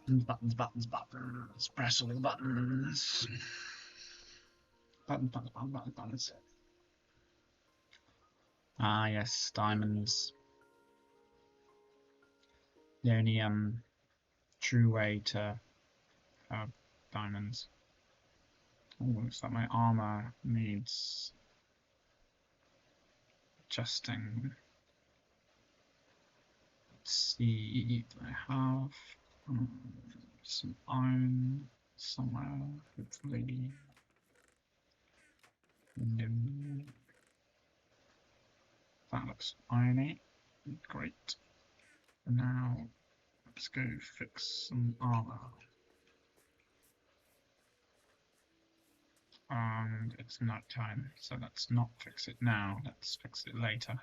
Buttons, buttons, buttons. Press all the buttons. Buttons, buttons, buttons, buttons, buttons. Ah, yes, diamonds. The only true way to have diamonds. Oh, looks like my armor needs adjusting. Let's see, do I have some iron somewhere? Hopefully. No. That looks irony. Great. Now let's go fix some armor. And it's night time, so let's not fix it now, let's fix it later.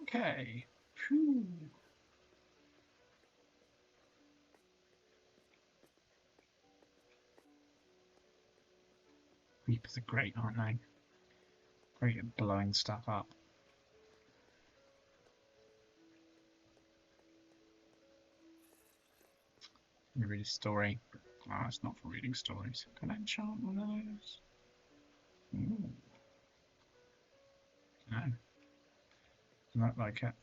Okay. Phew. Reapers are great, aren't they? Great at blowing stuff up. Let me read a story. Oh, it's not for reading stories. Can I enchant one of those? Ooh. No. Doesn't look like it.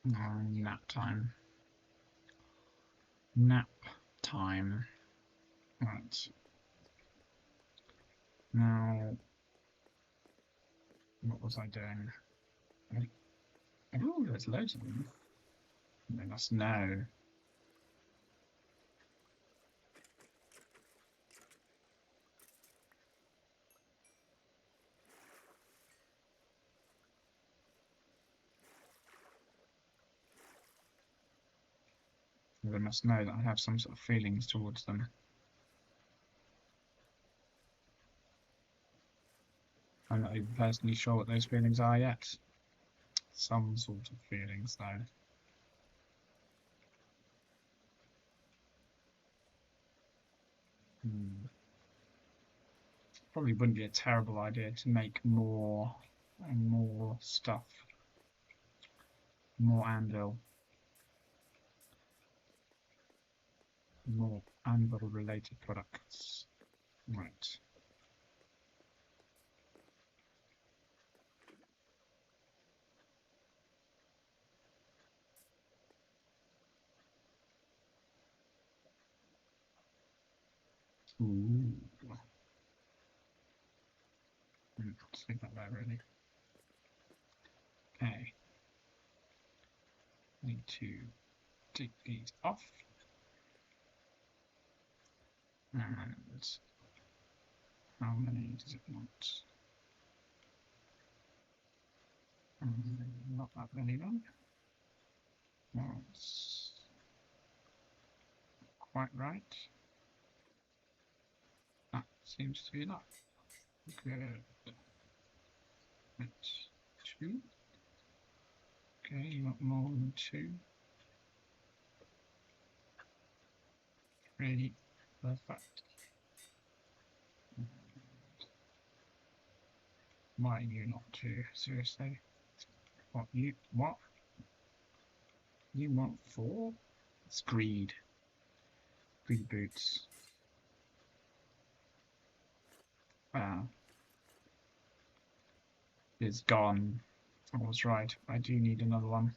Oh, nap time. Nap time. Right. Now, what was I doing? Oh, there's loads of them. They must know. They must know that I have some sort of feelings towards them. I'm not even personally sure what those feelings are yet. Some sort of feelings, though. Probably wouldn't be a terrible idea to make more and more stuff. More anvil. More anvil related products. Right. Ooh. Let's leave that there, really. Okay. Need to take these off. And how many does it want? Not that many then. That's quite right. That seems to be enough. Good. That's 2. Okay, you want more than 2. 3. Perfect. Why are you not 2? Seriously? What? You what? You want 4? It's greed. Greed boots. It's gone. I was right. I do need another one.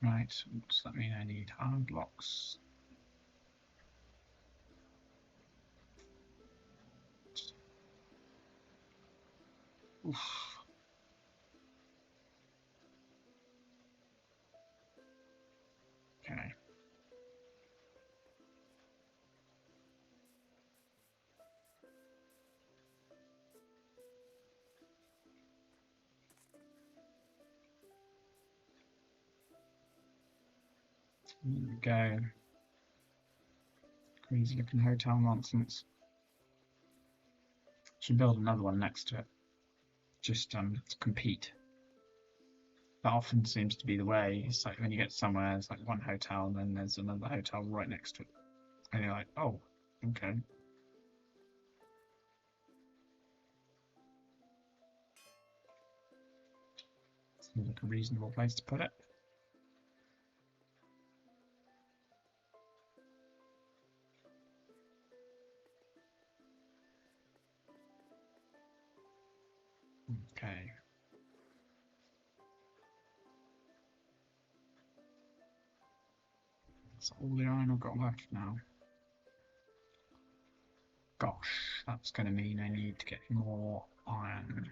Right, does that mean I need iron blocks? Oof. Okay. There we go. Crazy looking hotel nonsense. Should build another one next to it. Just to compete. That often seems to be the way. It's like when you get somewhere, it's like one hotel and then there's another hotel right next to it. And you're like, oh, okay. Seems like a reasonable place to put it. Okay. That's all the iron I've got left now. Gosh, that's going to mean I need to get more iron.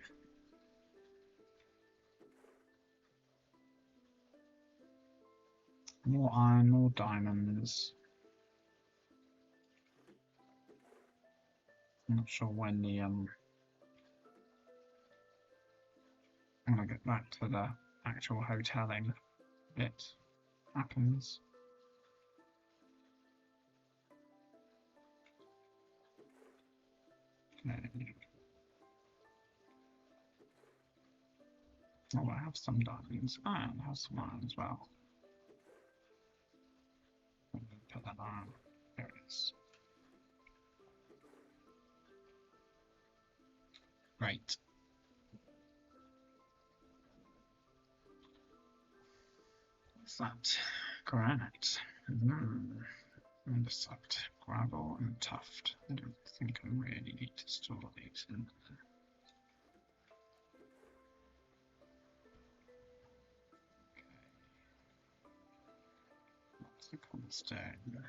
More iron, more diamonds. I'm not sure when when I get back to the actual hoteling bit happens. Okay. Oh, I have some diamonds. And I have some iron as well. Put that iron. There it is. Right. What's that? Granite. Andesite, gravel, and tuft. I don't think I really need to store these in. Okay. What's the cobblestone?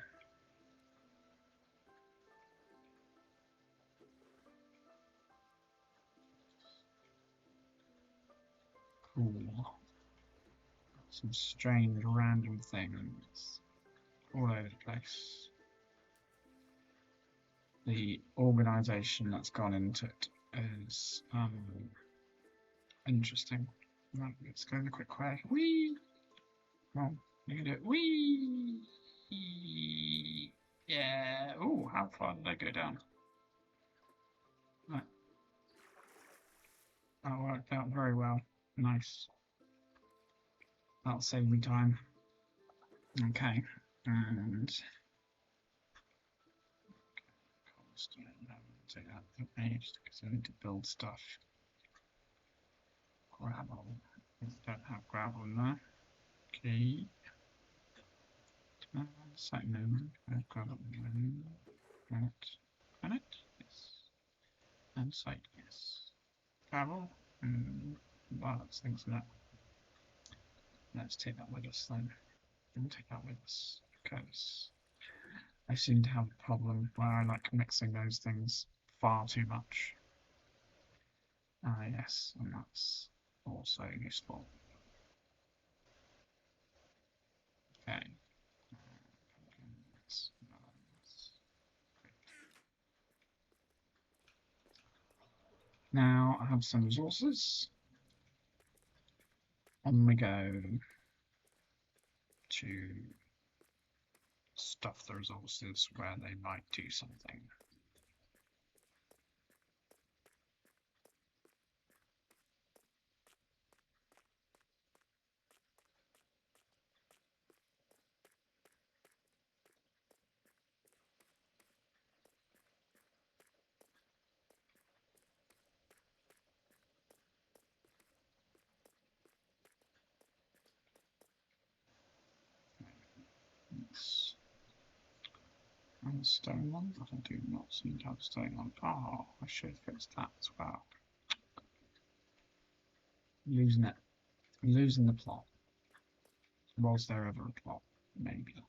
Cool. Some strange random things all over the place. The organisation that's gone into it is interesting. Right, let's go the quick way. Whee! Well, you can do it. Whee! Yeah. Oh, how far did I go down? Right. That worked out very well. Nice. That'll save me time. Okay. And cobblestone. Take that page because I need to build stuff. Gravel. Don't have gravel in there. Okay. Site node. Gravel. Granite. Granite? Yes. And site, yes. Gravel. Wow, that's things in that. Let's take that with us then. We'll take that with us because I seem to have a problem where I like mixing those things far too much. Ah, yes, and that's also useful. Okay. Now I have some resources. On we go to stuff the resources where they might do something. And the stone one, but I do not seem to have a stone one. Oh, I should fix that as well. Losing it. Losing the plot. Was there ever a plot? Maybe. Okay.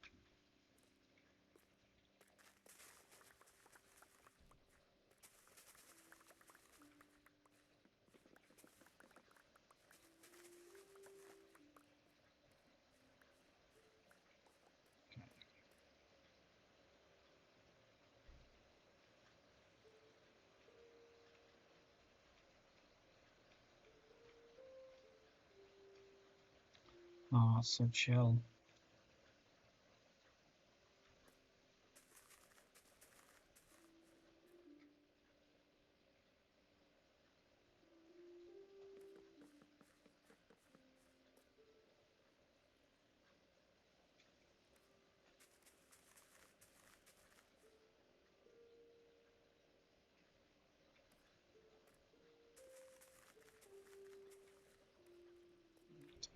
Oh, so chill.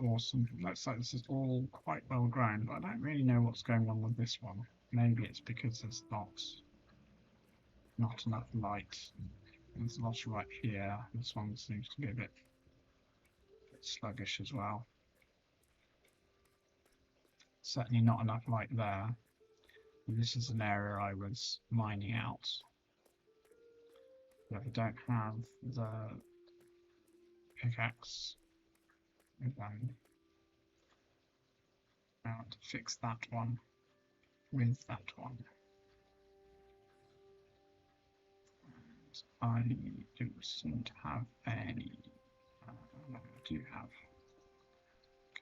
awesome. Looks like this is all quite well grown, but I don't really know what's going on with this one. Maybe it's because there's not enough light. There's lots right here. This one seems to be a bit sluggish as well. Certainly not enough light there. And this is an area I was mining out. But I don't have the pickaxe. Then now to fix that one with that one. I don't seem to have any. I do have.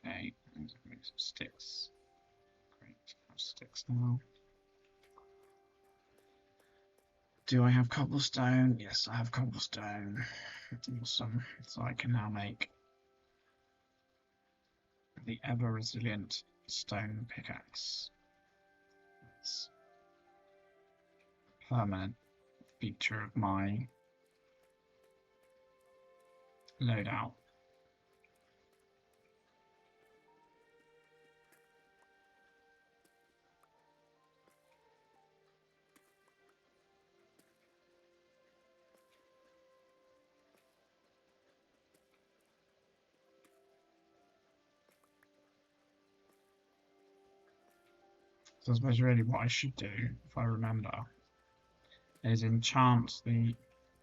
Okay, let's make some sticks. Great, I have sticks now. Do I have cobblestone? Yes, I have cobblestone. Awesome. So I can now make the ever resilient stone pickaxe. It's a permanent feature of my loadout. So I suppose really what I should do, if I remember, is enchant the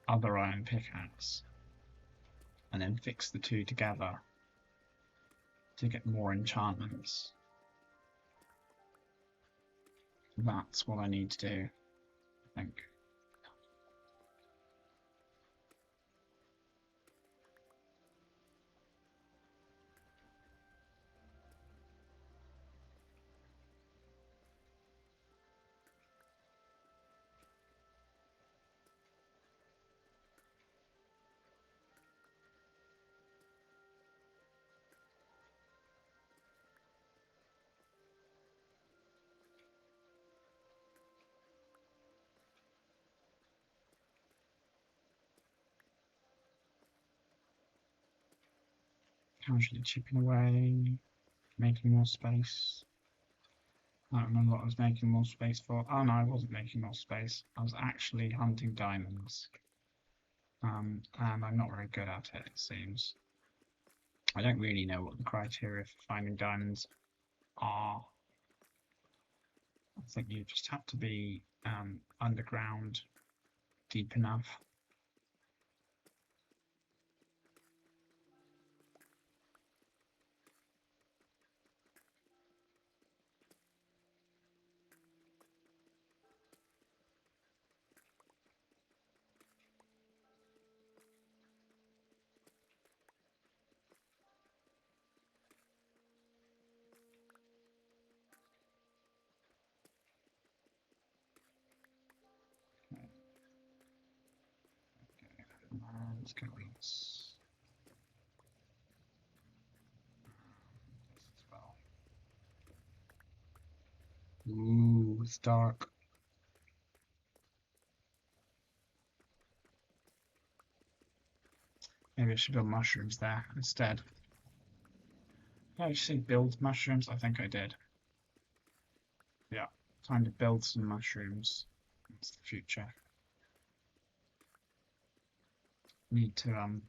other iron pickaxe and then fix the two together to get more enchantments. That's what I need to do, I think. Casually chipping away, making more space. I don't remember what I was making more space for. Oh no, I wasn't making more space. I was actually hunting diamonds. And I'm not very good at it, it seems. I don't really know what the criteria for finding diamonds are. I think you just have to be underground deep enough. Let's go with this as well. Ooh, it's dark. Maybe I should build mushrooms there instead. Did I actually build mushrooms? I think I did. Yeah, time to build some mushrooms. That's the future. Need to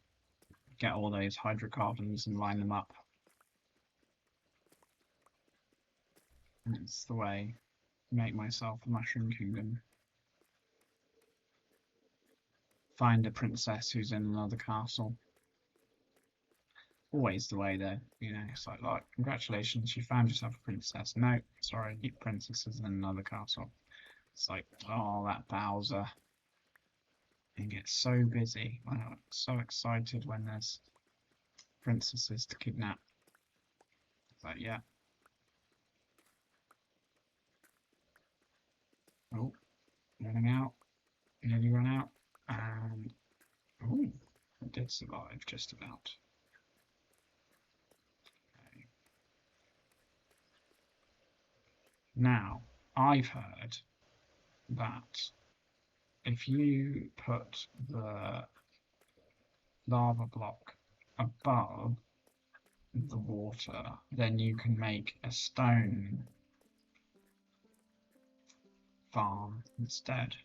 get all those hydrocarbons and line them up. And it's the way to make myself a mushroom kingdom. Find a princess who's in another castle. Always the way though, you know, it's like, congratulations, you found yourself a princess. No, sorry, your princess is in another castle. It's like, oh, that Bowser. He gets so busy. I'm so excited when there's princesses to kidnap. It's like, yeah. Oh, running out. Nearly run out. And, oh, I did survive just about. Okay. Now, I've heard that if you put the lava block above the water, then you can make a stone farm instead.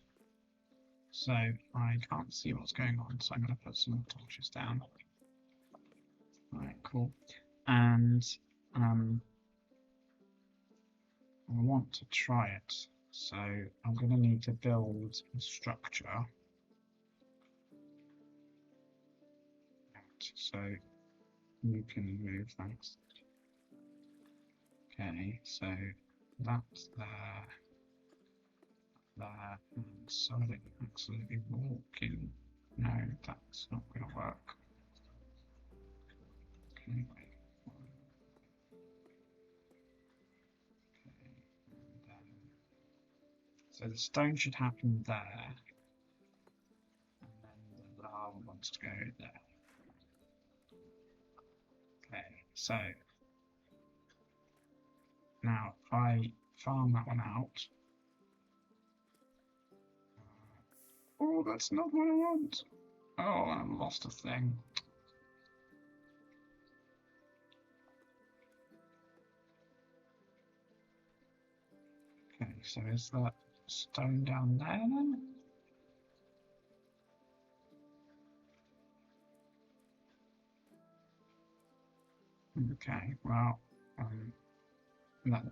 So I can't see what's going on, so I'm going to put some torches down. Alright, cool. And I want to try it, so I'm going to need to build a structure. So you can move, thanks. Okay, so that's there, and something absolutely walking. No, that's not going to work. Okay, wait. So the stone should happen there, and then the lava wants to go there. Okay, so now if I farm that one out. Oh, that's not what I want. Oh, I lost a thing. Okay, so is that stone down there then? Okay, well, that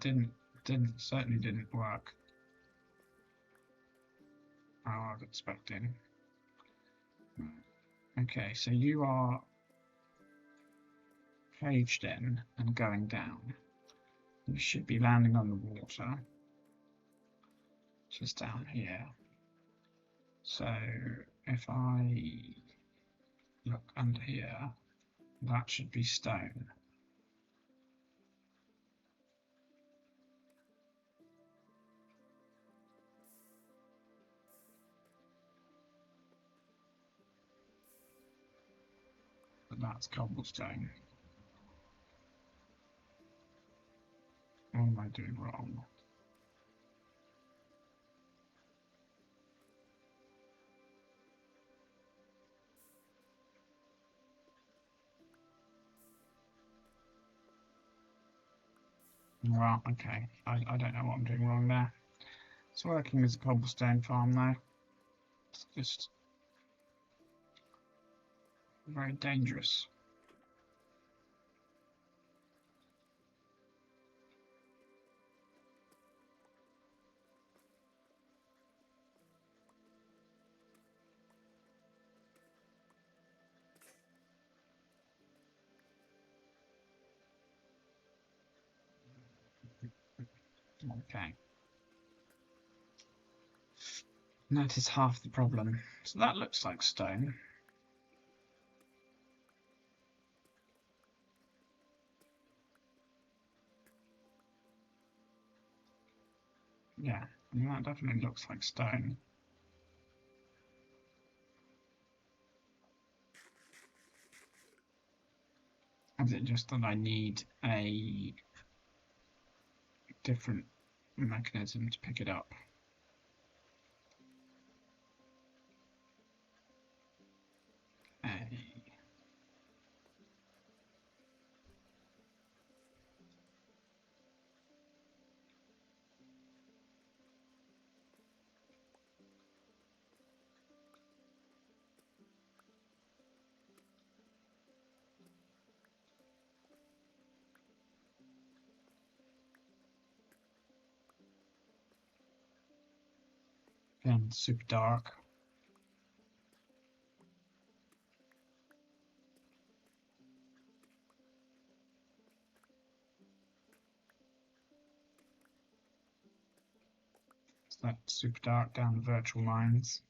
certainly didn't work how I was expecting. Okay, so you are caged in and going down. You should be landing on the water, just down here. So if I look under here, that should be stone. But that's cobblestone. What am I doing wrong? Well, okay. I don't know what I'm doing wrong there. It's working as a cobblestone farm though. It's just very dangerous. Okay. And that is half the problem. So that looks like stone. Yeah, I mean, that definitely looks like stone. Is it just that I need a different mechanism to pick it up? Okay. Again, super dark. It's that super dark down the virtual mines.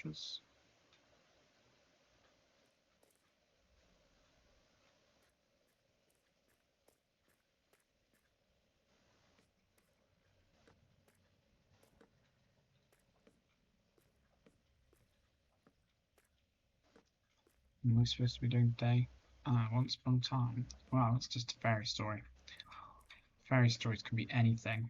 torches. What am I supposed to be doing today? Once upon a time. Wow, it's just a fairy story. Fairy stories can be anything.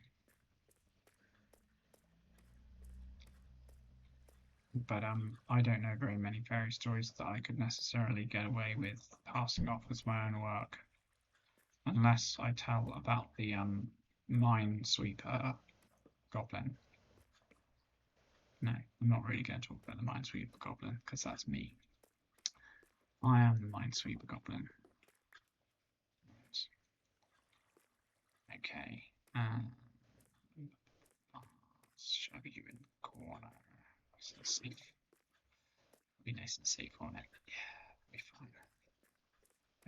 But I don't know very many fairy stories that I could necessarily get away with passing off as my own work, unless I tell about the minesweeper goblin. No, I'm not really going to talk about the minesweeper goblin because that's me. I am the minesweeper goblin. Okay. Shove you in the corner. Nice and safe. Be nice and safe on it. Yeah, it'll be fine.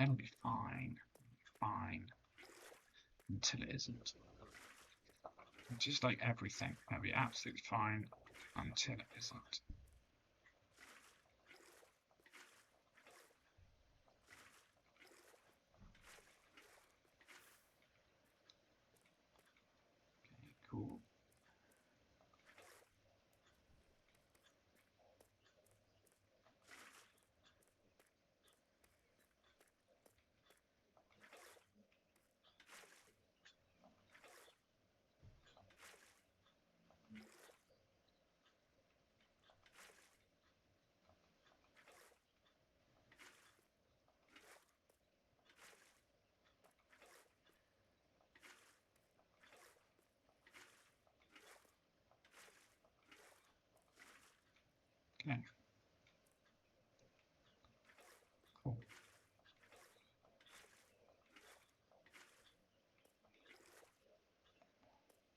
It'll be fine. Fine. Until it isn't. Just like everything, it'll be absolutely fine until it isn't. Okay, cool. Okay. Cool.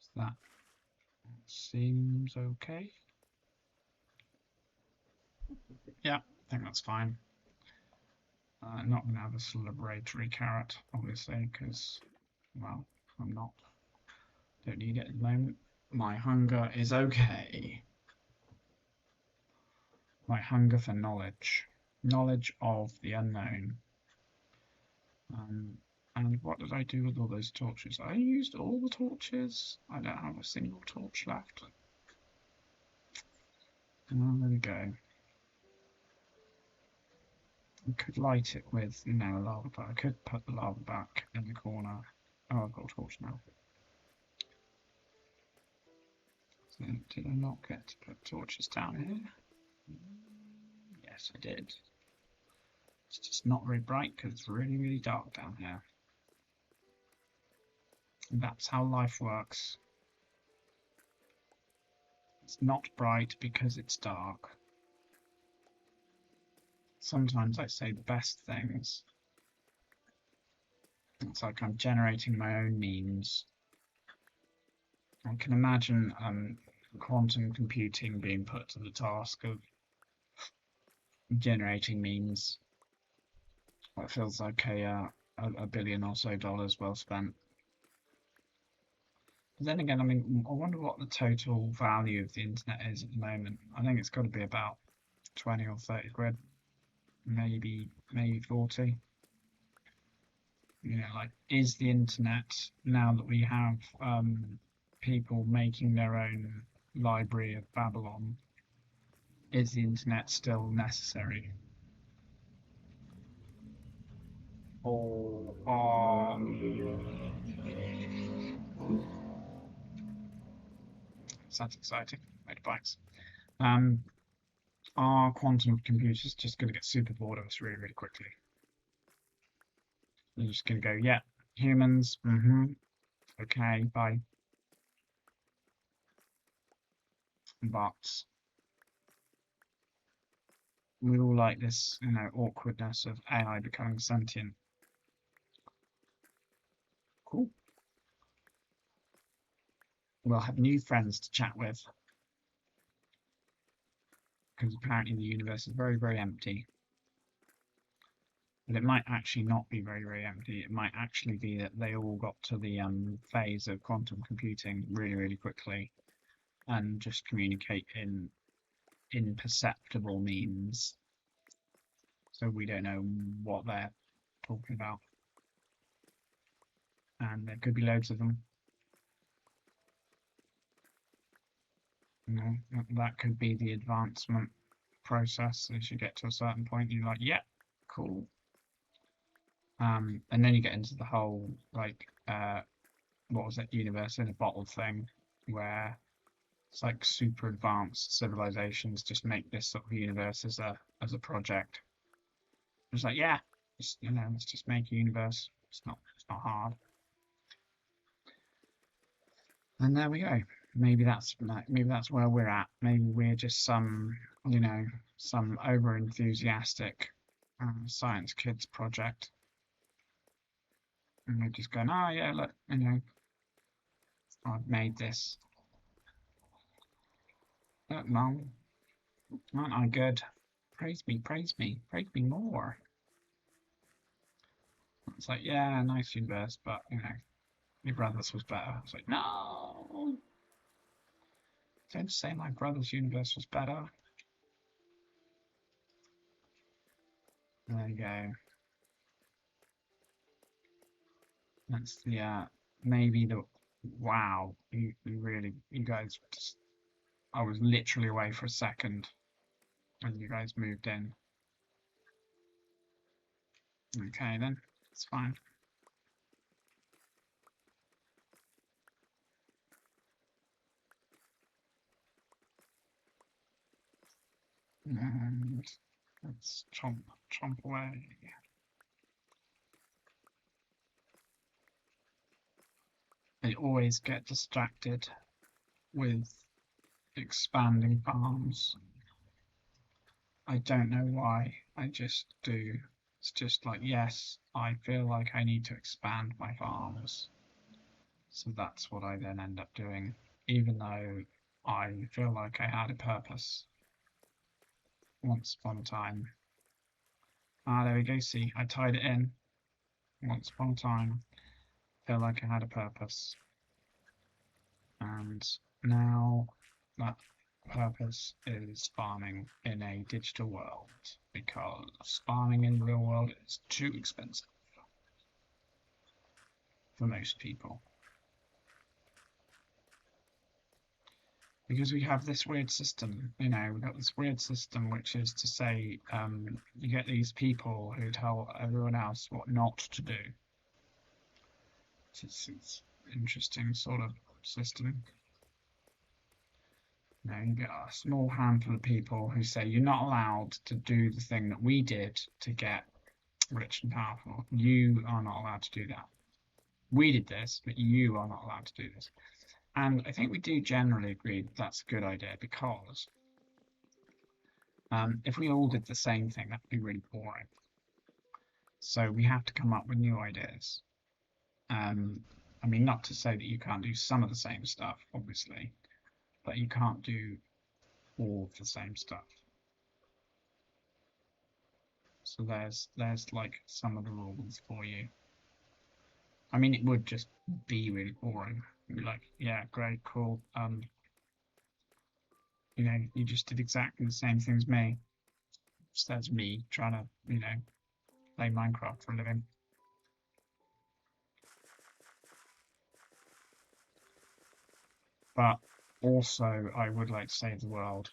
So that seems okay. Yeah, I think that's fine. Not going to have a celebratory carrot, obviously, because, well, I'm not. Don't need it at the moment. My hunger is okay. My hunger for knowledge. Knowledge of the unknown. And what did I do with all those torches? I used all the torches. I don't have a single torch left. Oh, there we go. I could light it with, lava, but I could put the lava back in the corner. Oh, I've got a torch now. So, did I not get to put torches down here? Yes, I did. It's just not very bright because it's really, really dark down here. And that's how life works. It's not bright because it's dark. Sometimes I say the best things. It's like I'm generating my own memes. I can imagine quantum computing being put to the task of generating memes. It feels like a billion or so dollars well spent. But then again, I mean, I wonder what the total value of the internet is at the moment. I think it's got to be about 20 or 30 quid, maybe 40. Like, is the internet, now that we have people making their own Library of Babylon, is the internet still necessary? Or that's exciting. Motorbikes. Are quantum computers just going to get super bored of us really, really quickly? They're just going to go, yeah, humans, okay, bye. But we all like this, awkwardness of AI becoming sentient. Cool. We'll have new friends to chat with. Because apparently the universe is very, very empty. But it might actually not be very, very empty. It might actually be that they all got to the phase of quantum computing really, really quickly and just communicate in imperceptible means. So we don't know what they're talking about. And there could be loads of them. You know, that could be the advancement process. As you get to a certain point, you're like, yeah, cool. And then you get into the whole like what was it, universe in a bottle thing, where it's like super advanced civilizations just make this sort of universe as a project. It's like, yeah, let's just make a universe. It's not hard. And there we go. Maybe that's where we're at. Maybe we're just some over enthusiastic science kids project, and we're just going, oh yeah, look, I've made this. Look, Mum, aren't I good? Praise me, praise me, praise me more. It's like, yeah, nice universe, but your brother's was better. It's like, no, don't say my brother's universe was better. There you go. That's the maybe the wow. You guys just, I was literally away for a second when you guys moved in. Okay then, it's fine. And let's chomp away. I always get distracted with expanding farms. I don't know why. I just do. It's just like, yes, I feel like I need to expand my farms. So that's what I then end up doing, even though I feel like I had a purpose once upon a time. Ah, there we go. See, I tied it in. Once upon a time, feel like I had a purpose. And now that purpose is farming in a digital world, because farming in the real world is too expensive for most people. Because we have this weird system, we've got this weird system which is to say, you get these people who tell everyone else what not to do. It's interesting sort of system. You get a small handful of people who say you're not allowed to do the thing that we did to get rich and powerful. You are not allowed to do that. We did this, but you are not allowed to do this. And I think we do generally agree that that's a good idea, because if we all did the same thing, that would be really boring. So we have to come up with new ideas. I mean, not to say that you can't do some of the same stuff, obviously, but you can't do all of the same stuff. So there's like some of the rules for you. I mean, it would just be really boring. You'd be like, yeah, great, cool. You just did exactly the same thing as me. So that's me trying to, play Minecraft for a living. But also, I would like to save the world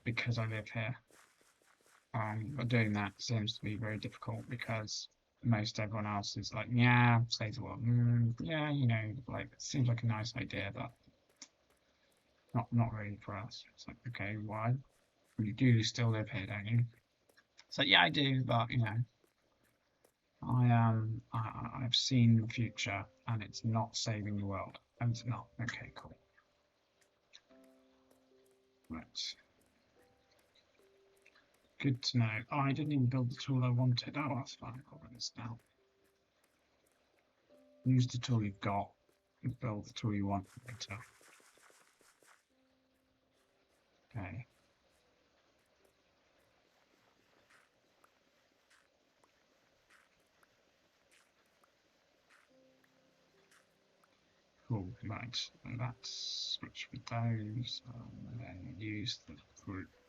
because I live here. But doing that seems to be very difficult because most everyone else is like, yeah, save the world. Yeah, like it seems like a nice idea, but not really for us. It's like, okay, why? You do still live here, don't you? So yeah, I do, but I've seen the future, and it's not saving the world. And it's not. Okay, cool. Right. Good to know. Oh, I didn't even build the tool I wanted. Oh, that's fine. I'll run this now. Use the tool you've got and build the tool you want later. Okay. Cool, right. So let's switch with those and then use the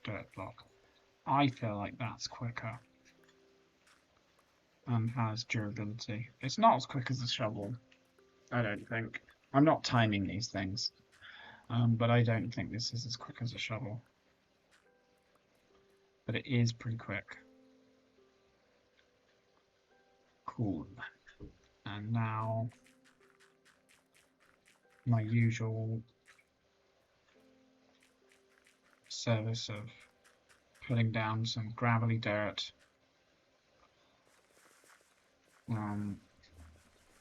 dirt block. I feel like that's quicker and has durability. It's not as quick as a shovel, I don't think. I'm not timing these things, but I don't think this is as quick as a shovel. But it is pretty quick. Cool. And now my usual service of putting down some gravelly dirt.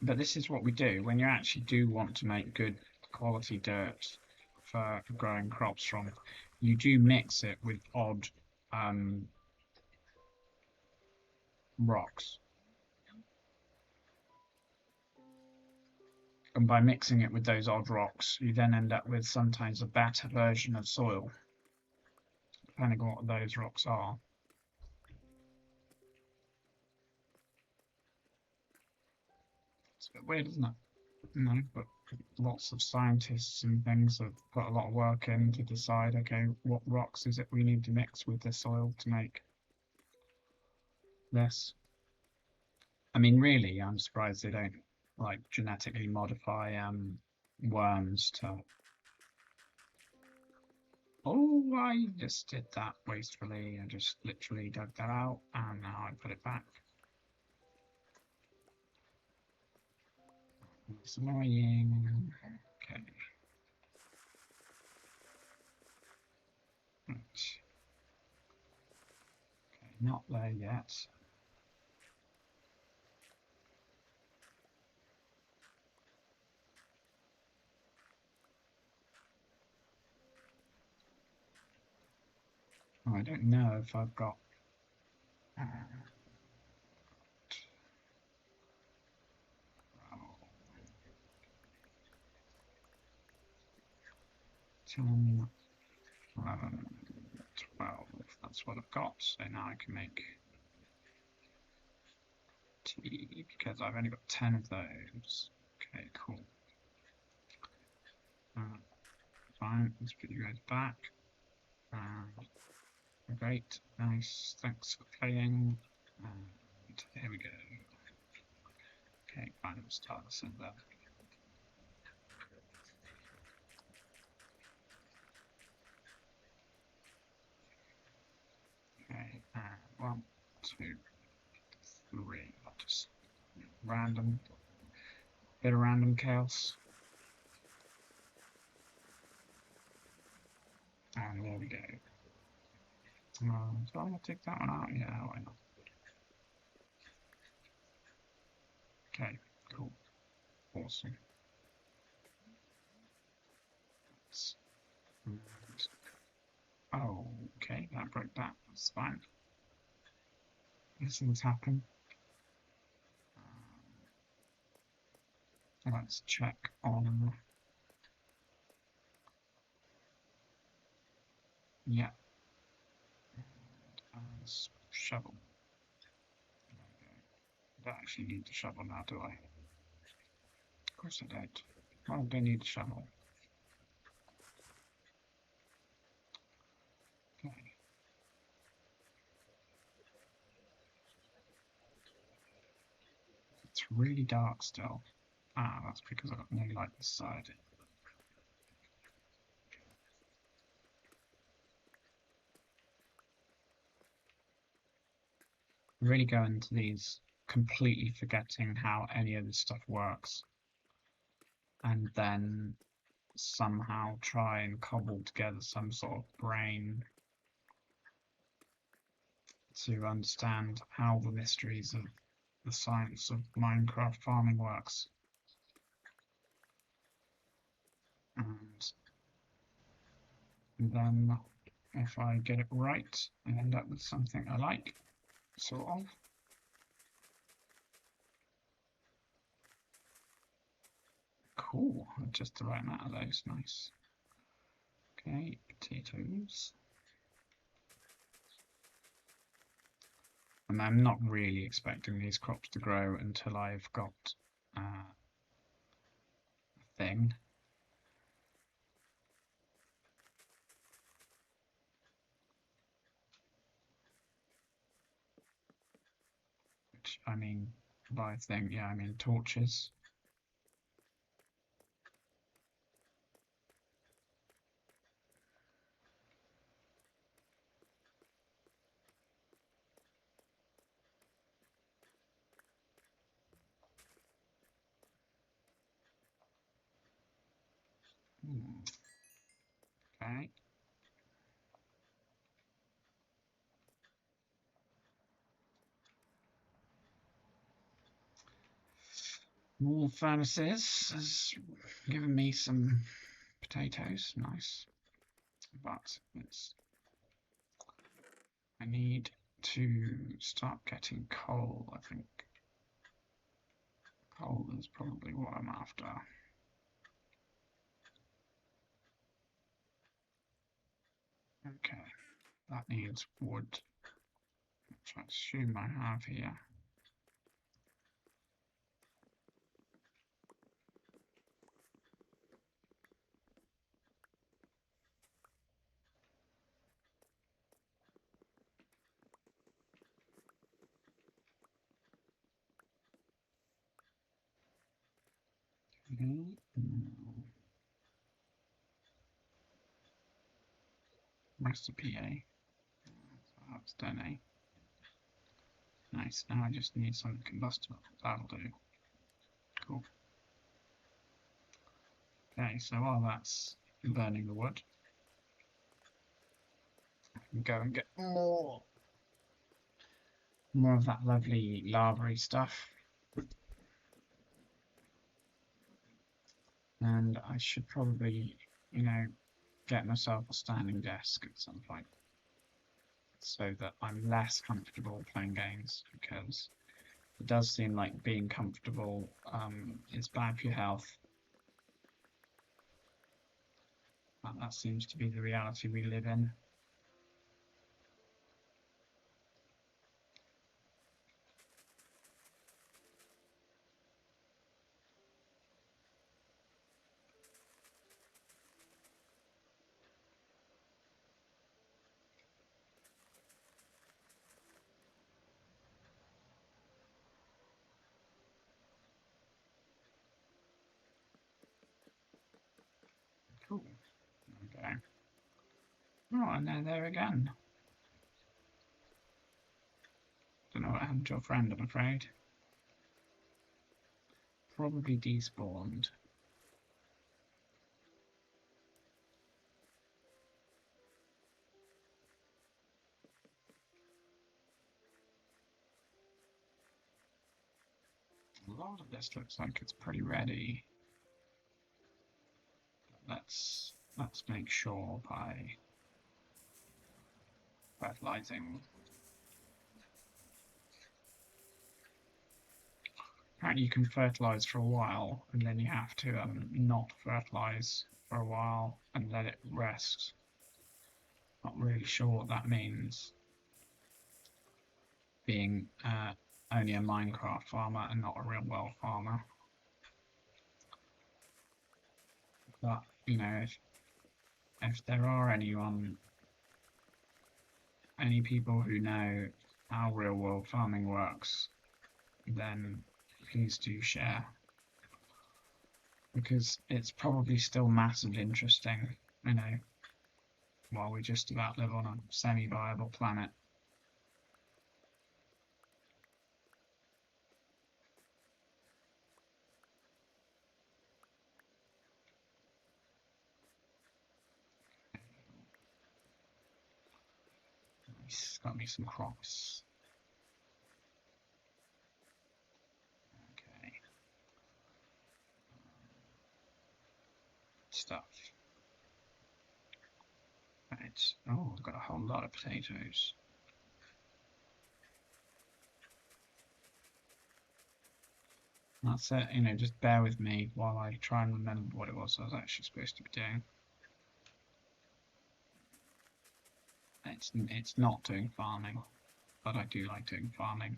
But this is what we do when you actually do want to make good quality dirt for growing crops from. You do mix it with odd rocks. And by mixing it with those odd rocks, you then end up with sometimes a better version of soil, depending on what those rocks are. It's a bit weird, isn't it? No, but lots of scientists and things have put a lot of work in to decide, okay, what rocks is it we need to mix with the soil to make this. I mean, really, I'm surprised they don't like genetically modify worms to. Oh, I just did that wastefully. I just literally dug that out and now I put it back. It's annoying. Okay. Right. Okay, not there yet. Oh, I don't know if I've got. Uh, oh, 10, 11, 12. That's what I've got. So now I can make tea because I've only got 10 of those. Okay, cool. Fine, let's put you guys back. Great, nice, thanks for playing. And here we go. Okay, fine, we'll start this in there. Okay, 1, 2, 3. Just random, bit of random chaos. And there we go. So I'm gonna take that one out. Yeah, why not? Okay, cool, awesome. Oh, okay, that broke that. That's fine. These things happen. Let's check on. Yeah. Shovel. I don't actually need the shovel now, do I? Of course I don't. Why do I need the shovel? Okay. It's really dark still. Ah, that's because I've got no light this side. Really go into these completely forgetting how any of this stuff works. And then somehow try and cobble together some sort of brain to understand how the mysteries of the science of Minecraft farming works. And then if I get it right, I end up with something I like, sort of. Cool, just the right amount of those, nice. Okay, potatoes. And I'm not really expecting these crops to grow until I've got thing. Which, I mean, by thing, yeah, I mean torches. Okay. More furnaces has given me some potatoes. Nice. But I need to start getting coal, I think. Coal is probably what I'm after. Okay, that needs wood, which I assume I have here. Recipe A. So that's done A. Nice. Now I just need some combustible. That'll do. Cool. Okay, so while that's burning the wood, I can go and get more of that lovely lavary stuff. And I should probably, get myself a standing desk at some point so that I'm less comfortable playing games, because it does seem like being comfortable is bad for your health. And that seems to be the reality we live in. Cool. Okay. Oh, and they're there again. Don't know what happened to your friend, I'm afraid. Probably despawned. A lot of this looks like it's pretty ready. Let's make sure by fertilizing. Apparently you can fertilize for a while, and then you have to not fertilize for a while and let it rest. Not really sure what that means, being only a Minecraft farmer and not a real world farmer. But if there are any people who know how real world farming works, then please do share, because it's probably still massively interesting, while we just about live on a semi-viable planet. Nice, got me some crops. Okay. Stuff. Right. Oh, I've got a whole lot of potatoes. That's it, just bear with me while I try and remember what it was I was actually supposed to be doing. It's not doing farming, but I do like doing farming.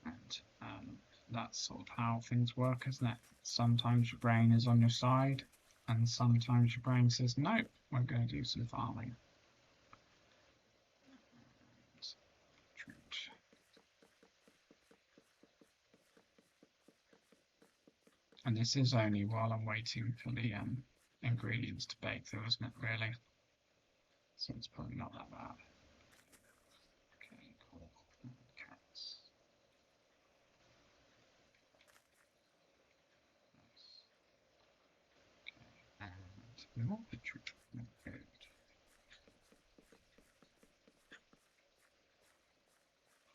And that's sort of how things work, isn't it? Sometimes your brain is on your side, and sometimes your brain says, nope, we're going to do some farming. And this is only while I'm waiting for the ingredients to bake, though, isn't it, really? So it's probably not that bad. Okay, cool. Carrots. Nice. And more beetroot. Good.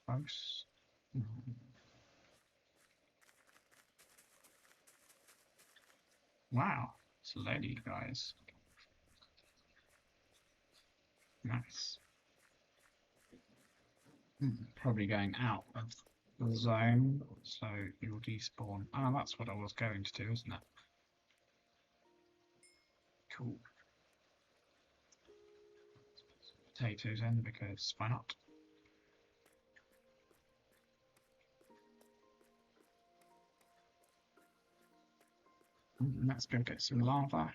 Close. Wow, it's a lady, guys. Nice. Probably going out of the zone, so you'll despawn. Ah, that's what I was going to do, isn't it? Cool. Let's put some potatoes in because why not? Let's go get some lava.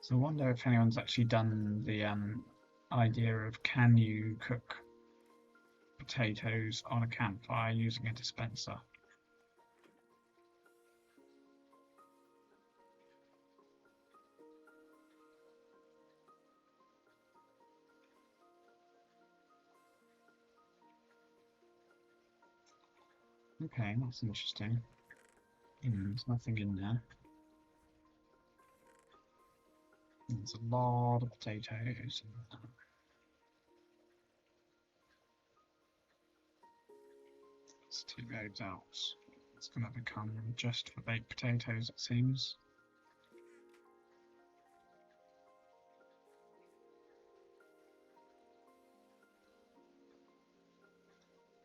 So I wonder if anyone's actually done the idea of can you cook potatoes on a campfire using a dispenser? Okay, that's interesting. There's nothing in there. There's a lot of potatoes. It's 2 loads out. It's going to become just for baked potatoes, it seems.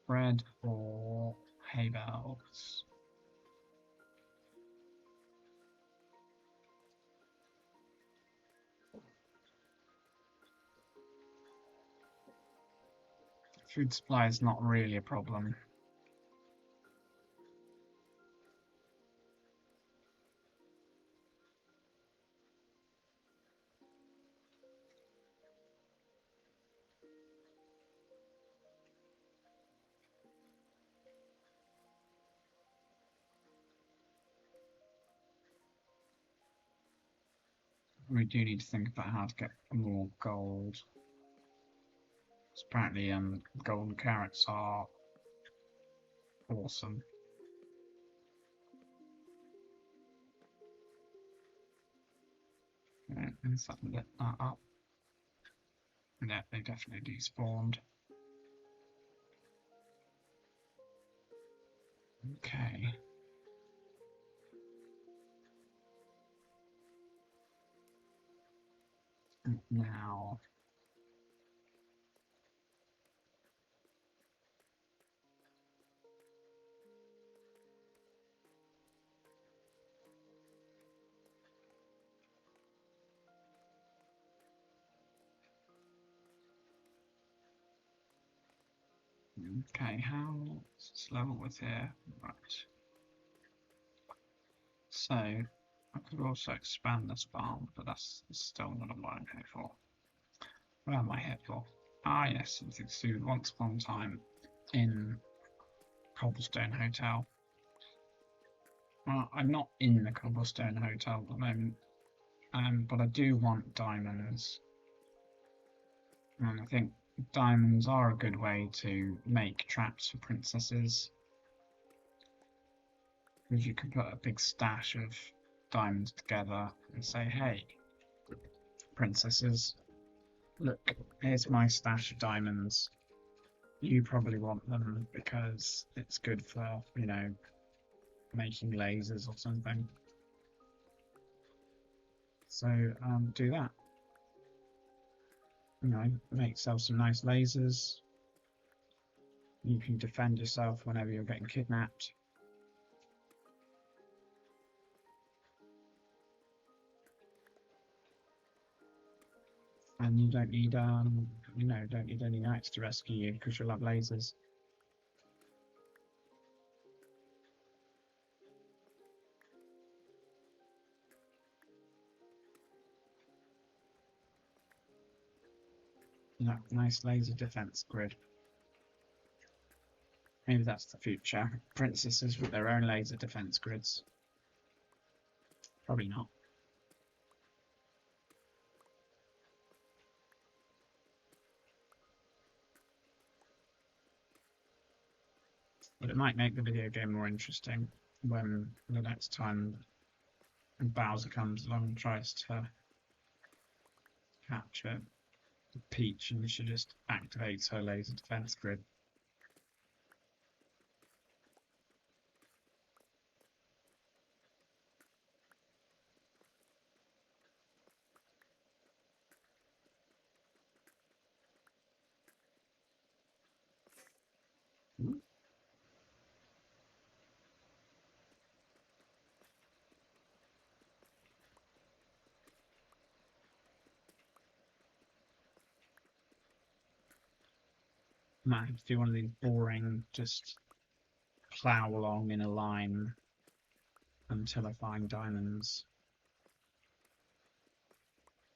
Bread or hay bales? Food supply is not really a problem. We do need to think about how to get more gold. Apparently, golden carrots are awesome. Yeah, let's lit that up. Yeah, they definitely despawned. Okay. Now, okay, how's level with here? Right. So, I could also expand this farm, but that's still not what I'm here for. What am I here for? Ah, yes, something to do once upon a time in Cobblestone Hotel. Well, I'm not in the Cobblestone Hotel at the moment, but I do want diamonds. And I think diamonds are a good way to make traps for princesses. Because you can put a big stash of diamonds together and say, hey, princesses, look, here's my stash of diamonds. You probably want them because it's good for, you know, making lasers or something. So do that. You know, make yourself some nice lasers. You can defend yourself whenever you're getting kidnapped. And you don't need don't need any knights to rescue you because you'll have lasers. No, nice laser defense grid. Maybe that's the future. Princesses with their own laser defense grids. Probably not. But it might make the video game more interesting when the next time Bowser comes along and tries to capture Peach, and she just activates her laser defense grid. Might have to do one of these boring, just plow along in a line until I find diamonds.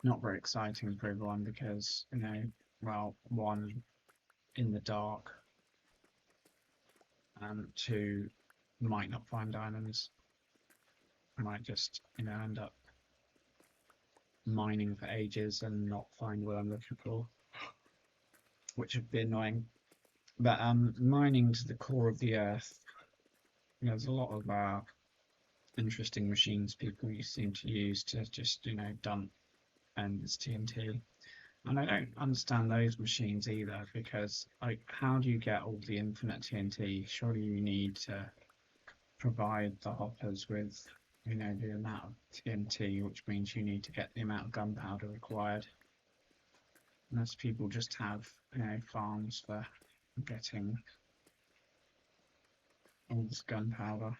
Not very exciting for everyone because, well, one, in the dark, and two, might not find diamonds. I might just, end up mining for ages and not find what I'm looking for, which would be annoying. But mining to the core of the earth, there's a lot of interesting machines people seem to use to just, dump endless TNT. And I don't understand those machines either because, like, how do you get all the infinite TNT? Surely you need to provide the hoppers with, the amount of TNT, which means you need to get the amount of gunpowder required. Unless people just have, farms for getting all this gunpowder.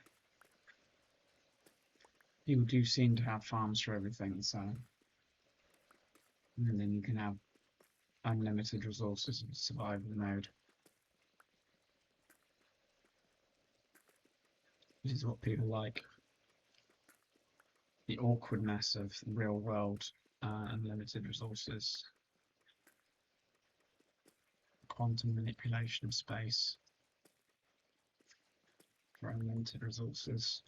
People do seem to have farms for everything, so. And then you can have unlimited resources in survival mode. This is what people like. The awkwardness of real world unlimited resources. Quantum manipulation of space for unlimited resources.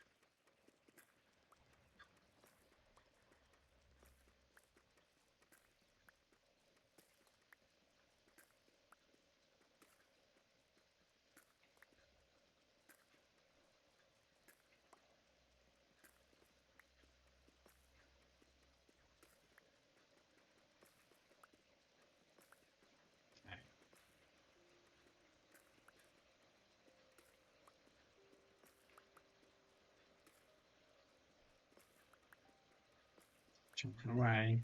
Jumping away.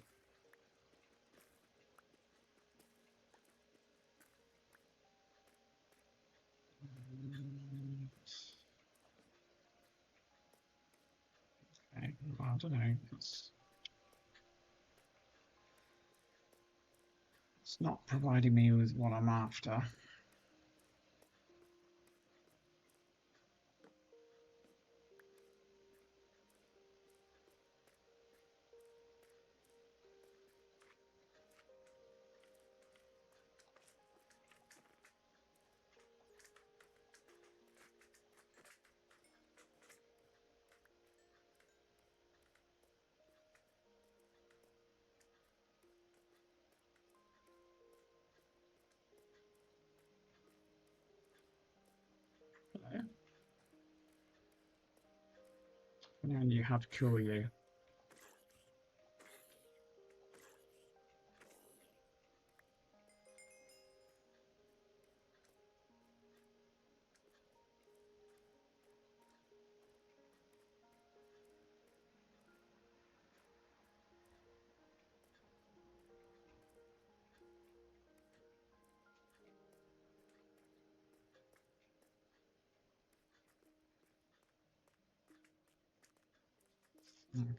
Okay, well, I don't know. It's not providing me with what I'm after. And you have to cure you.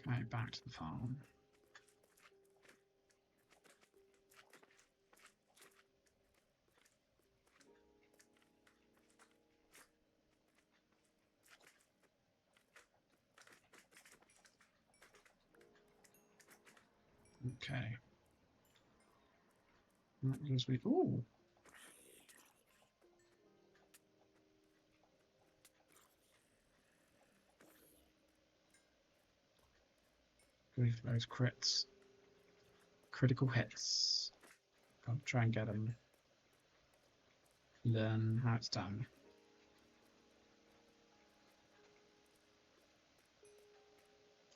Okay, back to the farm. Okay. That gives me. Ooh. Go for those crits. Critical hits. I'll try and get them. Learn how it's done.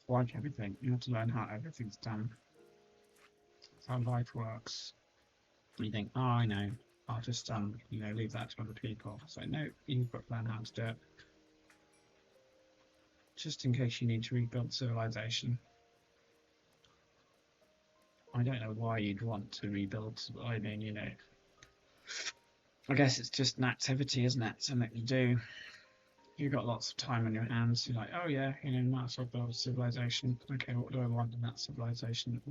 Like everything, you have to learn how everything's done. That's how life works. You think, oh, I know. I'll just leave that to other people. So no, you've got to learn how to do it. Just in case you need to rebuild civilization. I don't know why you'd want to rebuild. I mean, I guess it's just an activity, isn't it? Something that you do. You've got lots of time on your hands. You're like, oh yeah, might as well build a civilization. Okay, what do I want in that civilization?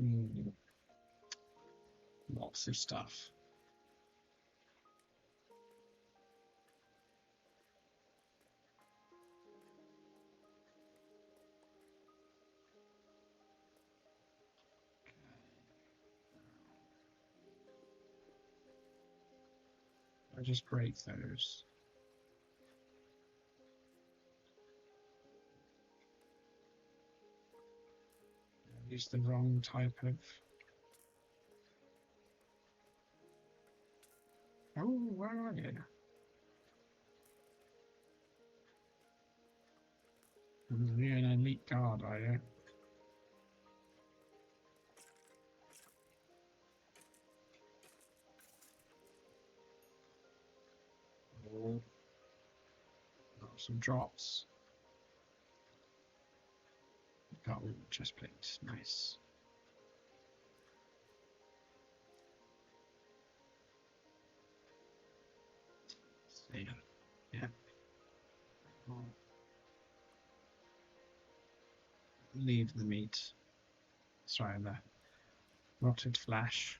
Lots of stuff. I just break those. Use the wrong type of. Oh, where are you? You're an elite guard, are you? Oh, got some drops. Got all chest plates. Nice. See. Yeah. I'll leave the meat. Sorry, the rotted flesh.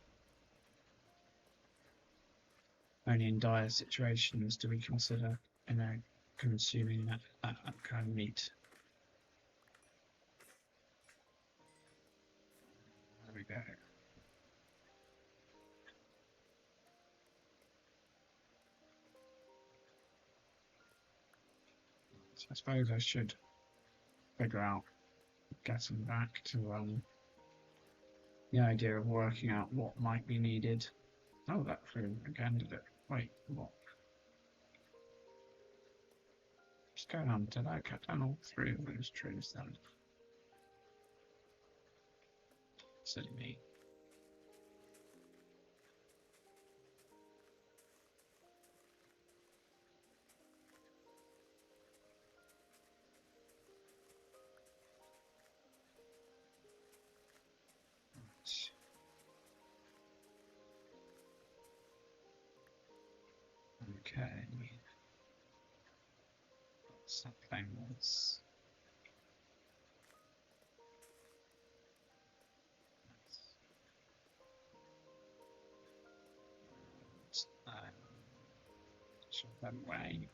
Only in dire situations do we consider, consuming that kind of meat. There we go. So I suppose I should figure out getting back to the idea of working out what might be needed. Oh, that flew again, did it? Wait, what? What's going on? Did I cut down all three of those trees then? Silly me. Okay. Saplings. Um, shove them away.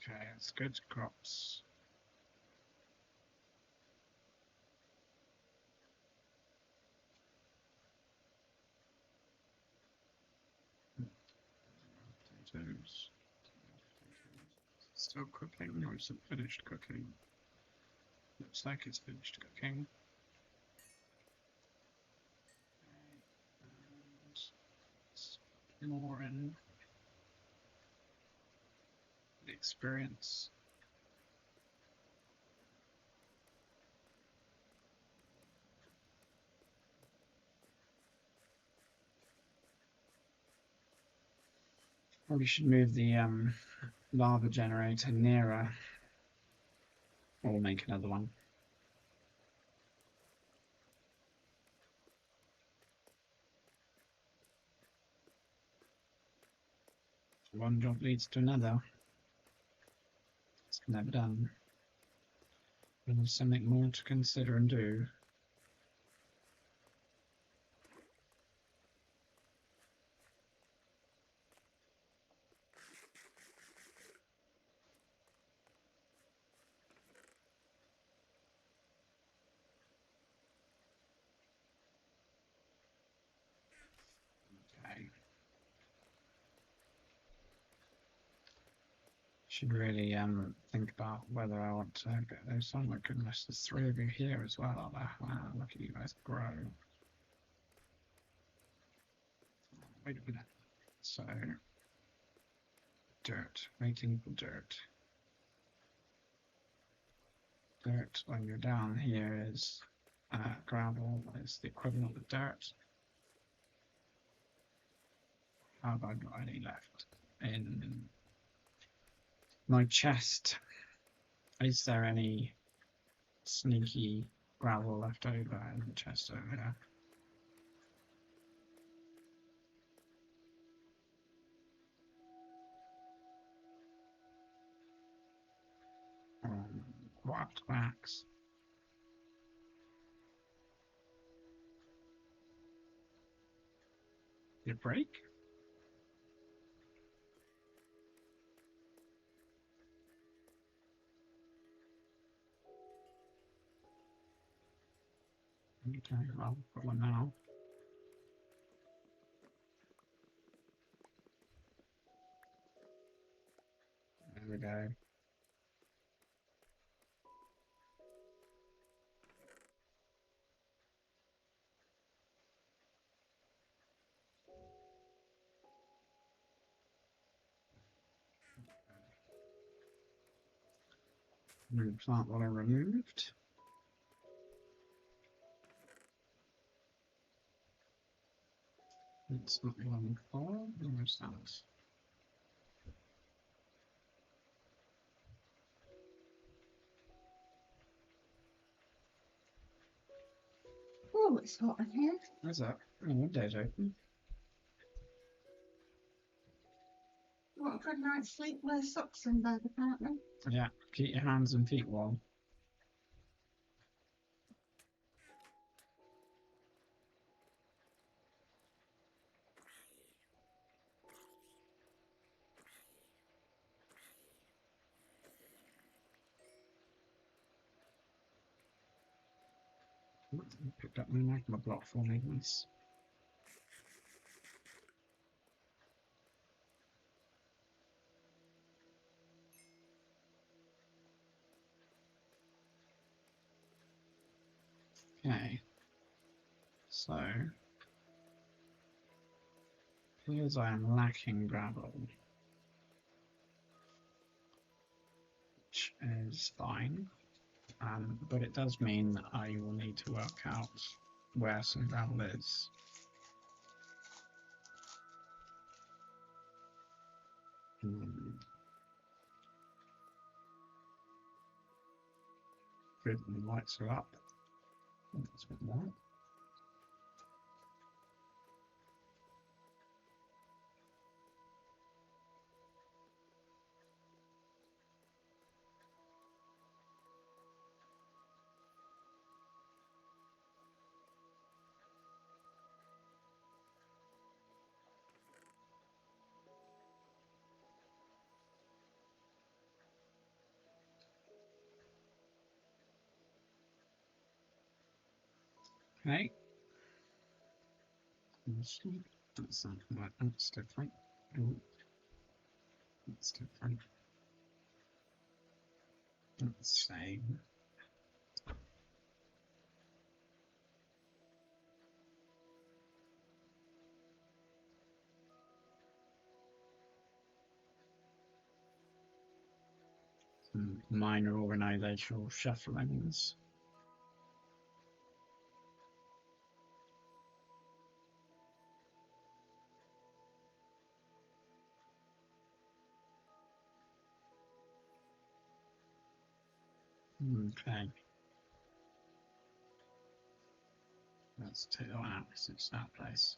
Okay, it's good crops. Potatoes. Still cooking, or is it finished cooking? Looks like it's finished cooking. And more in the experience. Probably should move the lava generator nearer, or make another one. One job leads to another. It's never done. There's something more to consider and do. Okay. Should really think about whether I want to get those on. My goodness, there's 3 of you here as well, aren't there? Wow, look at you guys grow. Wait a minute. So, dirt, waiting for dirt. Dirt when you're down here is gravel, is the equivalent of dirt. How have I got any left in my chest? Is there any sneaky gravel left over in the chest over there? What wax? Did it break? Okay, well, got one now. There we go. Plant what I removed. It's not 1-4. Where's that? Oh, it's hot in here. Where's that? Oh, the window's open. Want a good night's sleep? Wear socks in bed, apparently. Yeah, keep your hands and feet warm. Picked up my magma block for me, nice. Okay, so here's I am lacking gravel, which is fine, but it does mean that I will need to work out where some gravel is. Good, the lights are up. That's a bit more. Okay. That's right. That's different. That's different. That's same. Some minor organizational shufflings. Okay. Let's take that out because it's that place.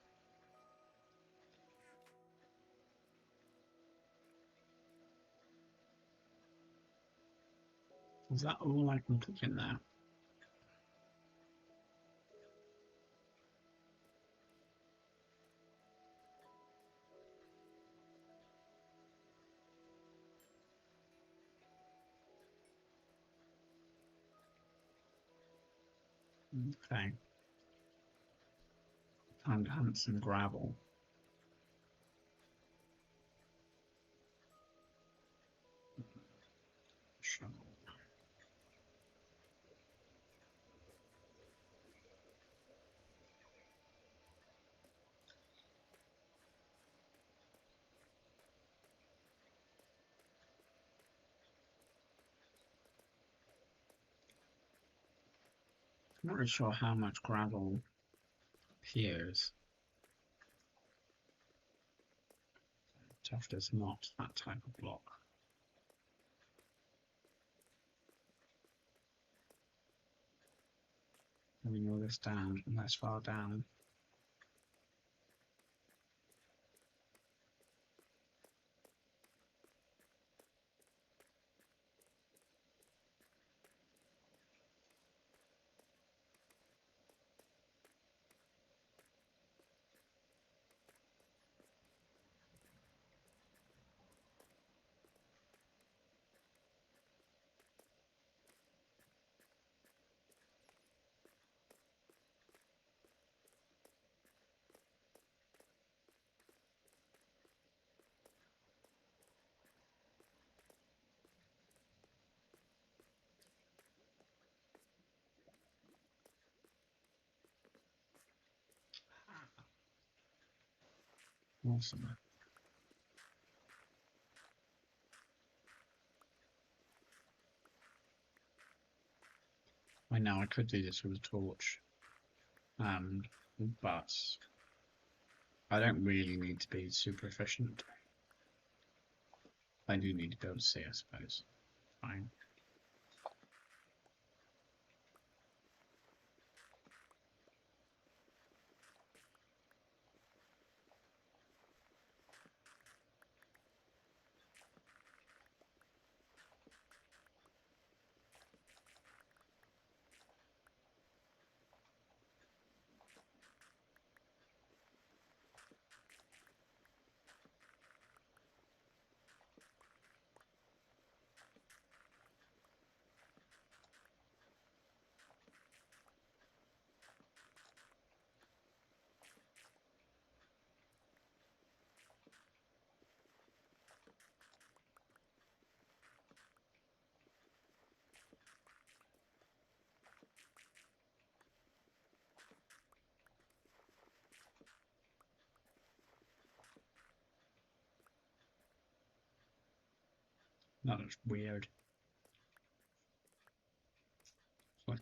Is that all I can cook in there? Okay. Time to hunt some gravel. Shovel. I'm not really sure how much gravel appears. Tuft is not that type of block. Moving all this down, less far down. Awesome. I know I could do this with a torch, but I don't really need to be super efficient. I do need to be able to see, I suppose. Fine. That looks weird. Like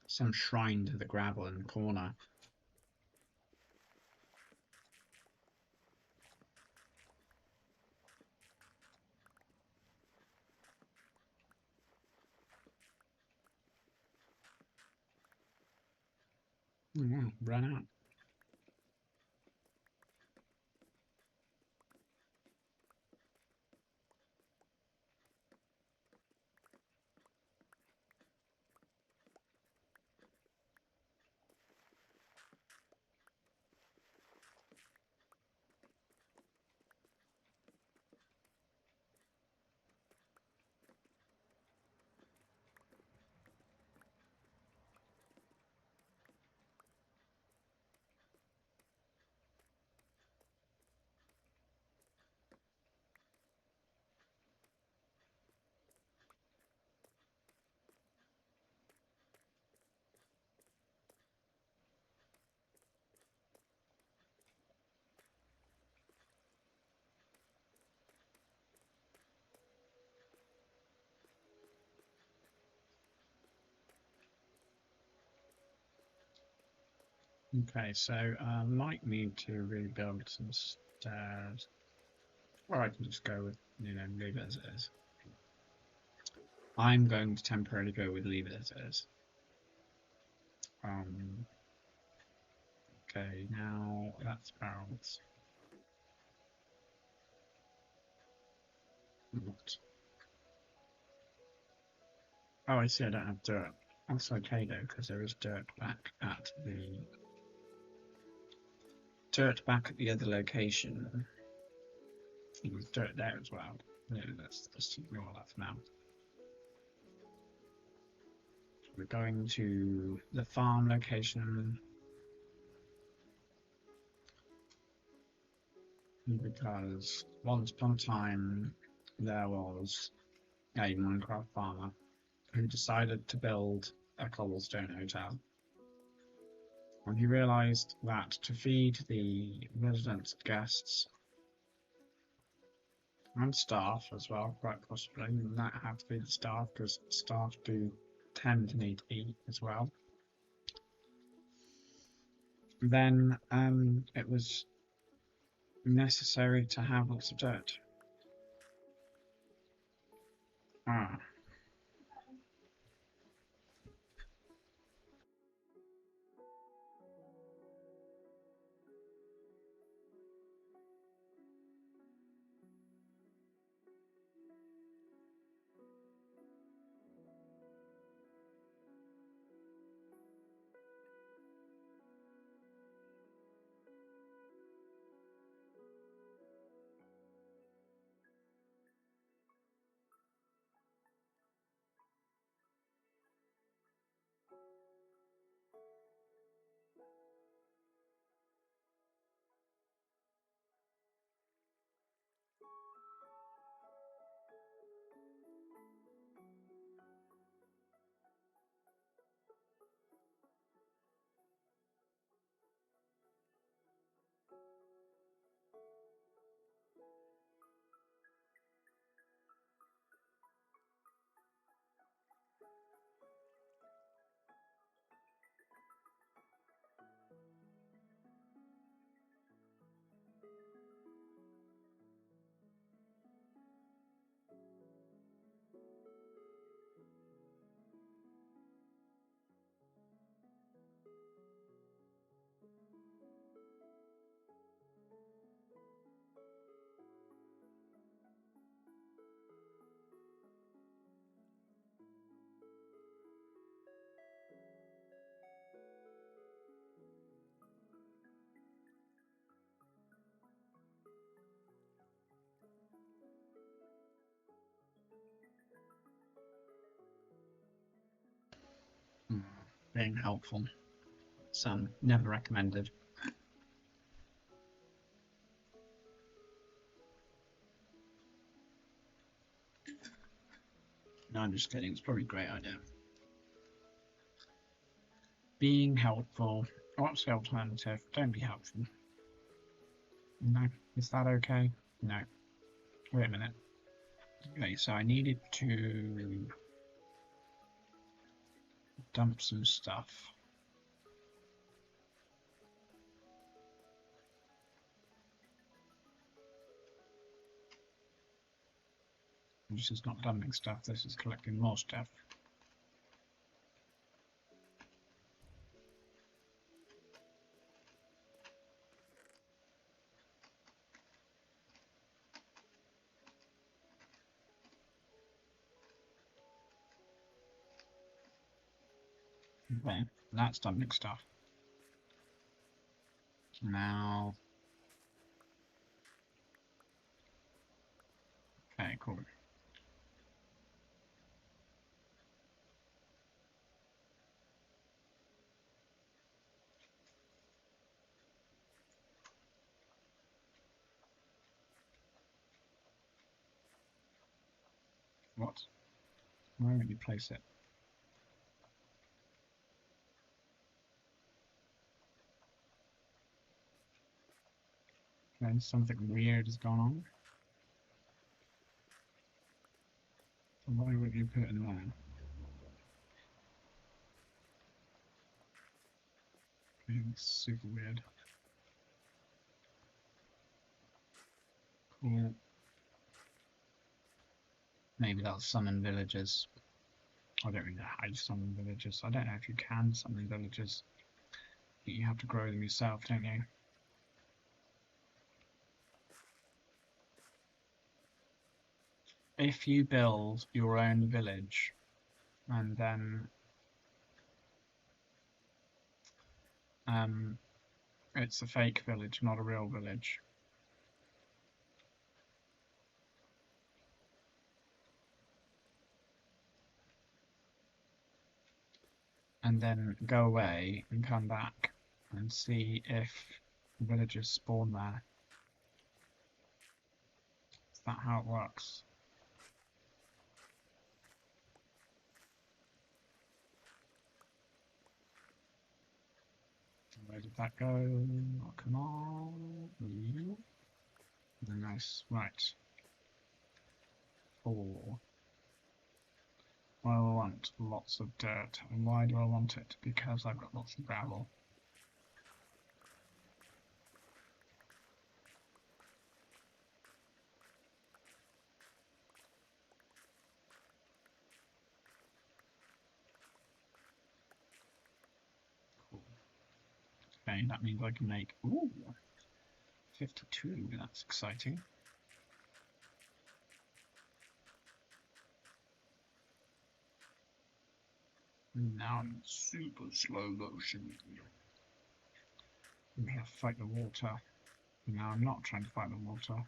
some shrine to the gravel in the corner. Oh, wow, run out. Okay, so I might need to rebuild some stairs. Or I can just go with, leave it as it is. I'm going to temporarily go with leave it as it is. Okay, now that's barrels. What? Oh, I see, I don't have dirt. That's okay though, because there is dirt back at the other location. There's dirt there as well. No, let's ignore that for now. We're going to the farm location because once upon a time there was a Minecraft farmer who decided to build a cobblestone hotel. And he realized that to feed the residents, guests, and staff as well, quite possibly, and that had to be the staff because staff do tend to need to eat as well. Then it was necessary to have lots of dirt. Ah, mm, being helpful. Some never recommended. No, I'm just kidding. It's probably a great idea. Being helpful. What's the alternative? Don't be helpful. No. Is that okay? No. Wait a minute. Okay, so I needed to dump some stuff. This is not dumping stuff, this is collecting more stuff. Okay, that's dumping stuff. Now, okay, cool. What? Where would you place it? Okay, something weird has gone on. So why would you put it in there? Okay, it's super weird. Cool. Maybe that'll summon villagers. I don't really know how you summon villagers. I don't know if you can summon villagers. You have to grow them yourself, don't you? If you build your own village, and then it's a fake village, not a real village. And then go away and come back and see if villagers spawn there. Is that how it works? Where did that go? Oh, come on. Nice. Right. 4. Well, I want lots of dirt. And why do I want it? Because I've got lots of gravel. Cool. Okay, that means I can make 52. That's exciting. Now I'm in super slow motion. I'm gonna fight the water. No, I'm not trying to fight the water.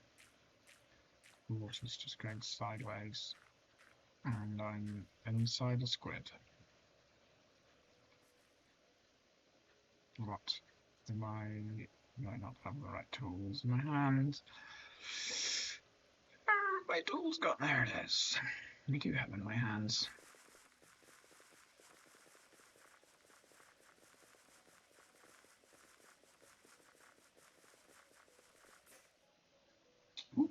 The water's just going sideways. And I'm inside a squid. What? Do I not have the right tools in my hand? My tools got there it is. I do have in my hands. Ooh.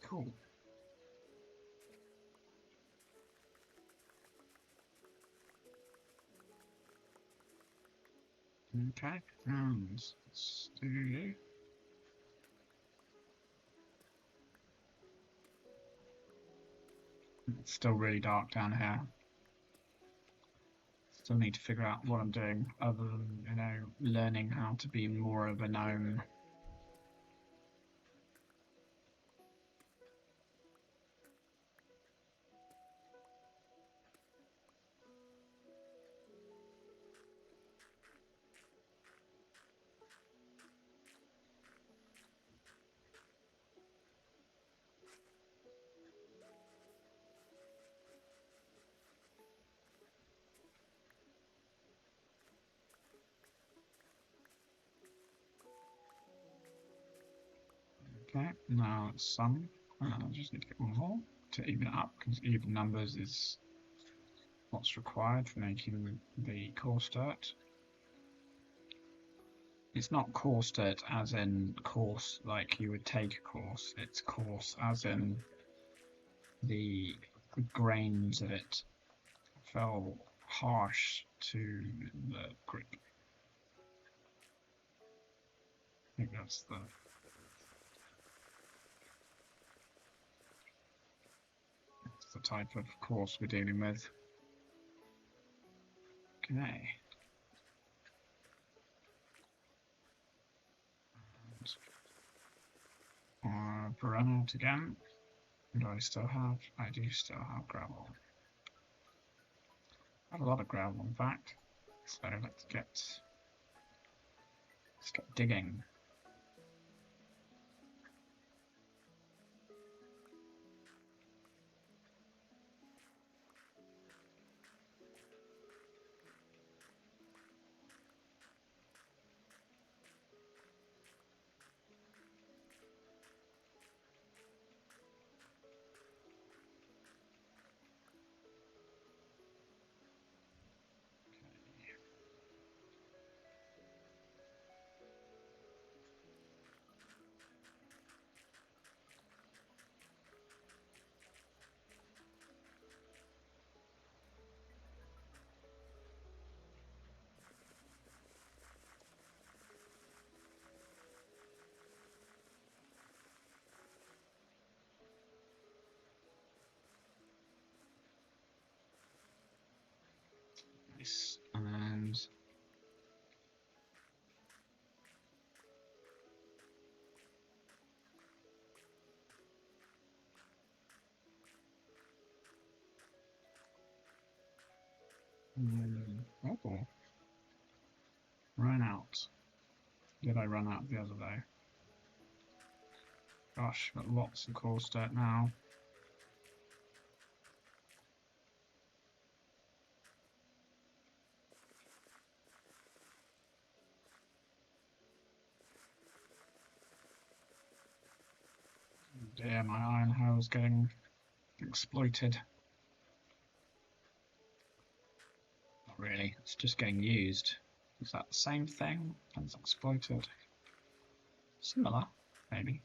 Cool. Okay, and let's do. It's still really dark down here. Still need to figure out what I'm doing other than, learning how to be more of a gnome. Okay, now it's some. I just need to get one more to even it up, because even numbers is what's required for making the coarse dirt. It's not coarse dirt as in coarse like you would take a course, it's coarse as in the grains of it fell harsh to the grip. I think that's the type of course we're dealing with. Okay. Burnout again. Do I still have? I do still have gravel. I have a lot of gravel, in fact. So let's get digging. Nice. And Oh, ran out. Did I run out the other day? Gosh, got lots of coarse dirt now. Dear, my iron hole's getting exploited. Not really, it's just getting used. Is that the same thing as exploited? Similar, maybe.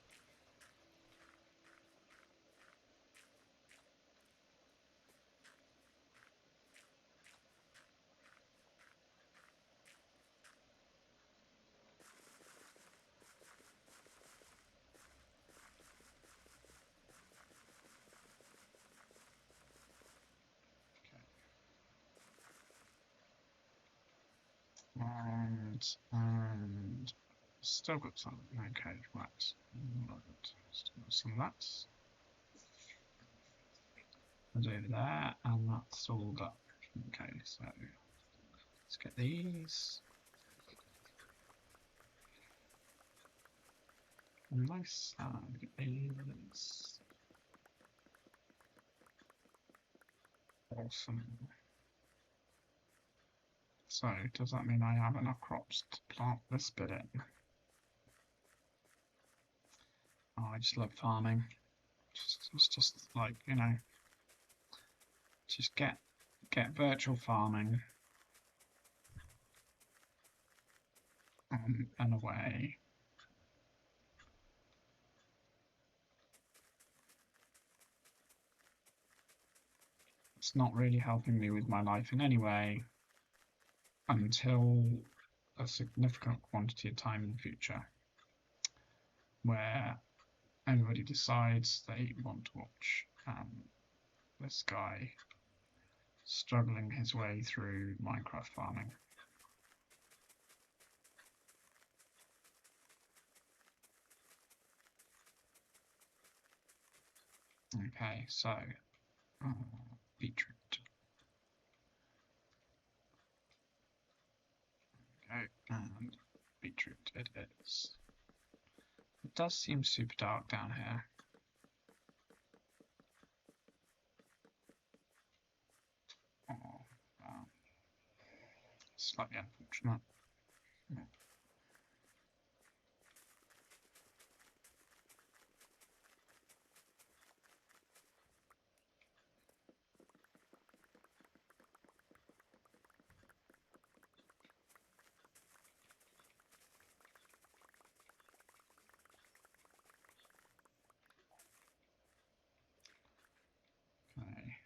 And still got some. Okay, right. Still got some of that. That's over there, and that's all done. Okay, so let's get these. Nice. Get these. Awesome. So, does that mean I have enough crops to plant this bit in? Oh, I just love farming. It's just like, you know, just get virtual farming and away. It's not really helping me with my life in any way until a significant quantity of time in the future where everybody decides they want to watch this guy struggling his way through Minecraft farming. Okay, so beetroot. Okay, and beetroot it is. It does seem super dark down here. Oh, wow. Slightly unfortunate. Okay.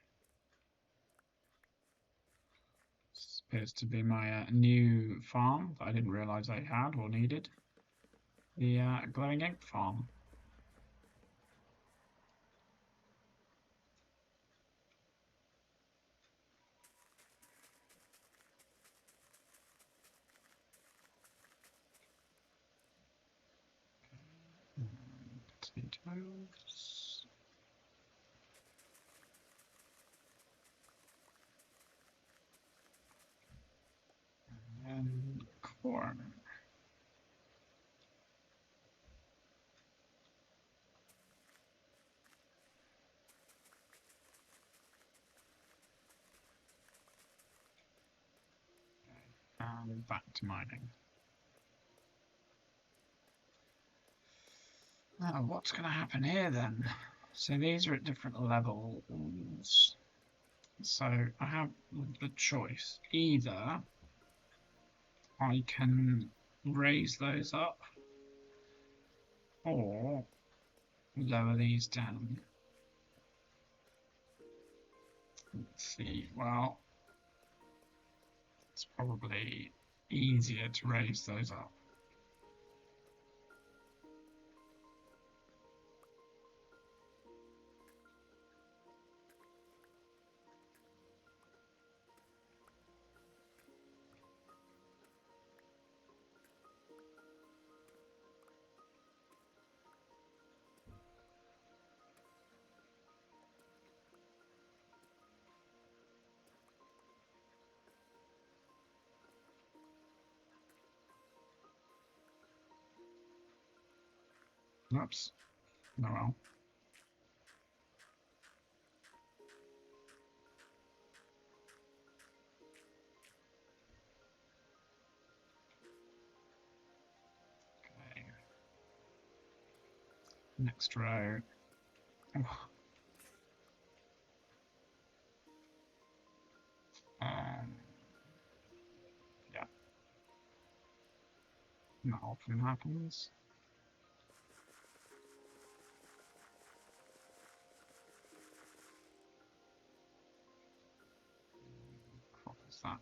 This appears to be my new farm that I didn't realize I had or needed. The glowing egg farm. Potatoes. And corn. And back to mining. Now, what's going to happen here then? So these are at different levels. So I have the choice. Either I can raise those up or lower these down. Let's see. Well, it's probably easier to raise those up. Oops. No, well. Okay. Next row. Yeah. Not often happens. What is that?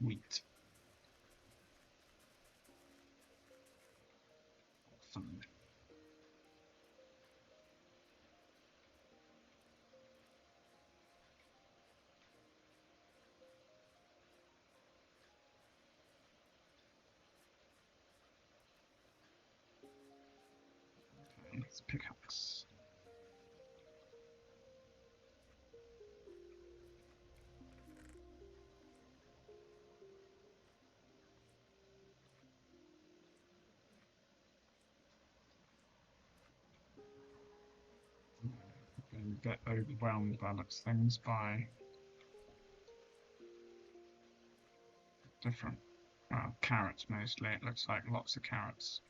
Wheat. Awesome. Okay, let's pickaxe. And get overwhelmed by lots of things by different carrots mostly. It looks like lots of carrots.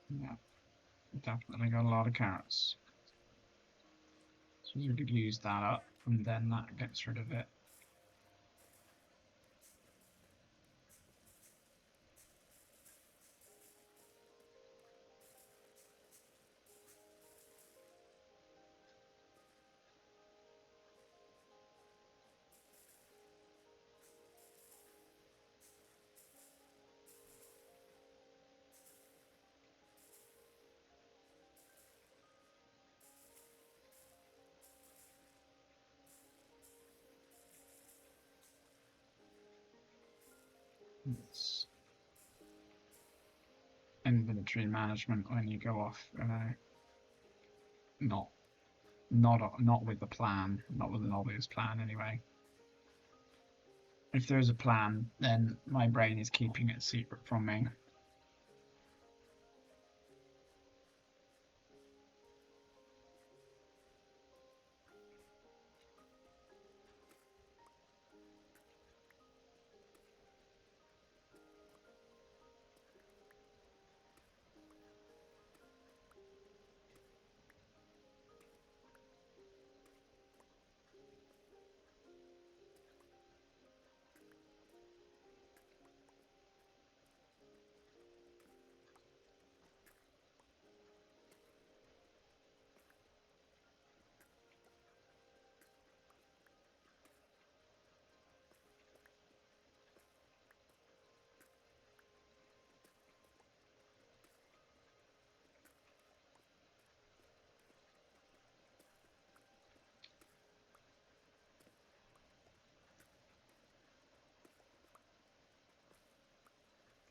Yeah, definitely got a lot of carrots. So you could use that up, and then that gets rid of it. It's inventory management when you go off, not not with the plan, not with an obvious plan anyway. If there's a plan, then my brain is keeping it secret from me.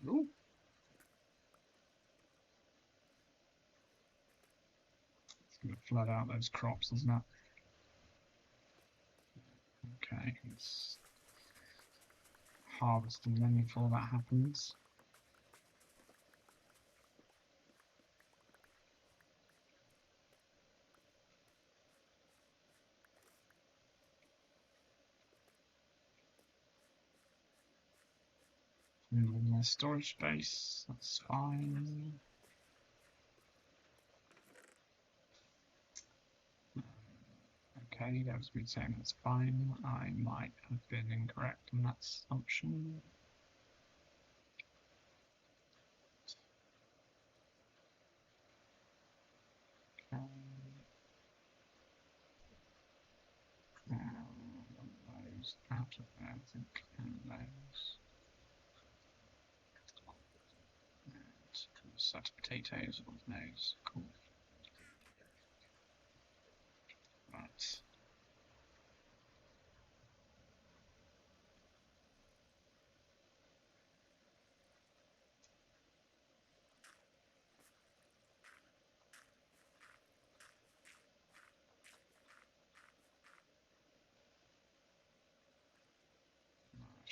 Ooh. It's going to flood out those crops, isn't it? Okay, let's harvest them then before that happens. And my storage space, that's fine. Okay, that was me saying that's fine. I might have been incorrect in that assumption. Okay. Those out of there, I think, and those. And set potatoes with those. Cool. Right.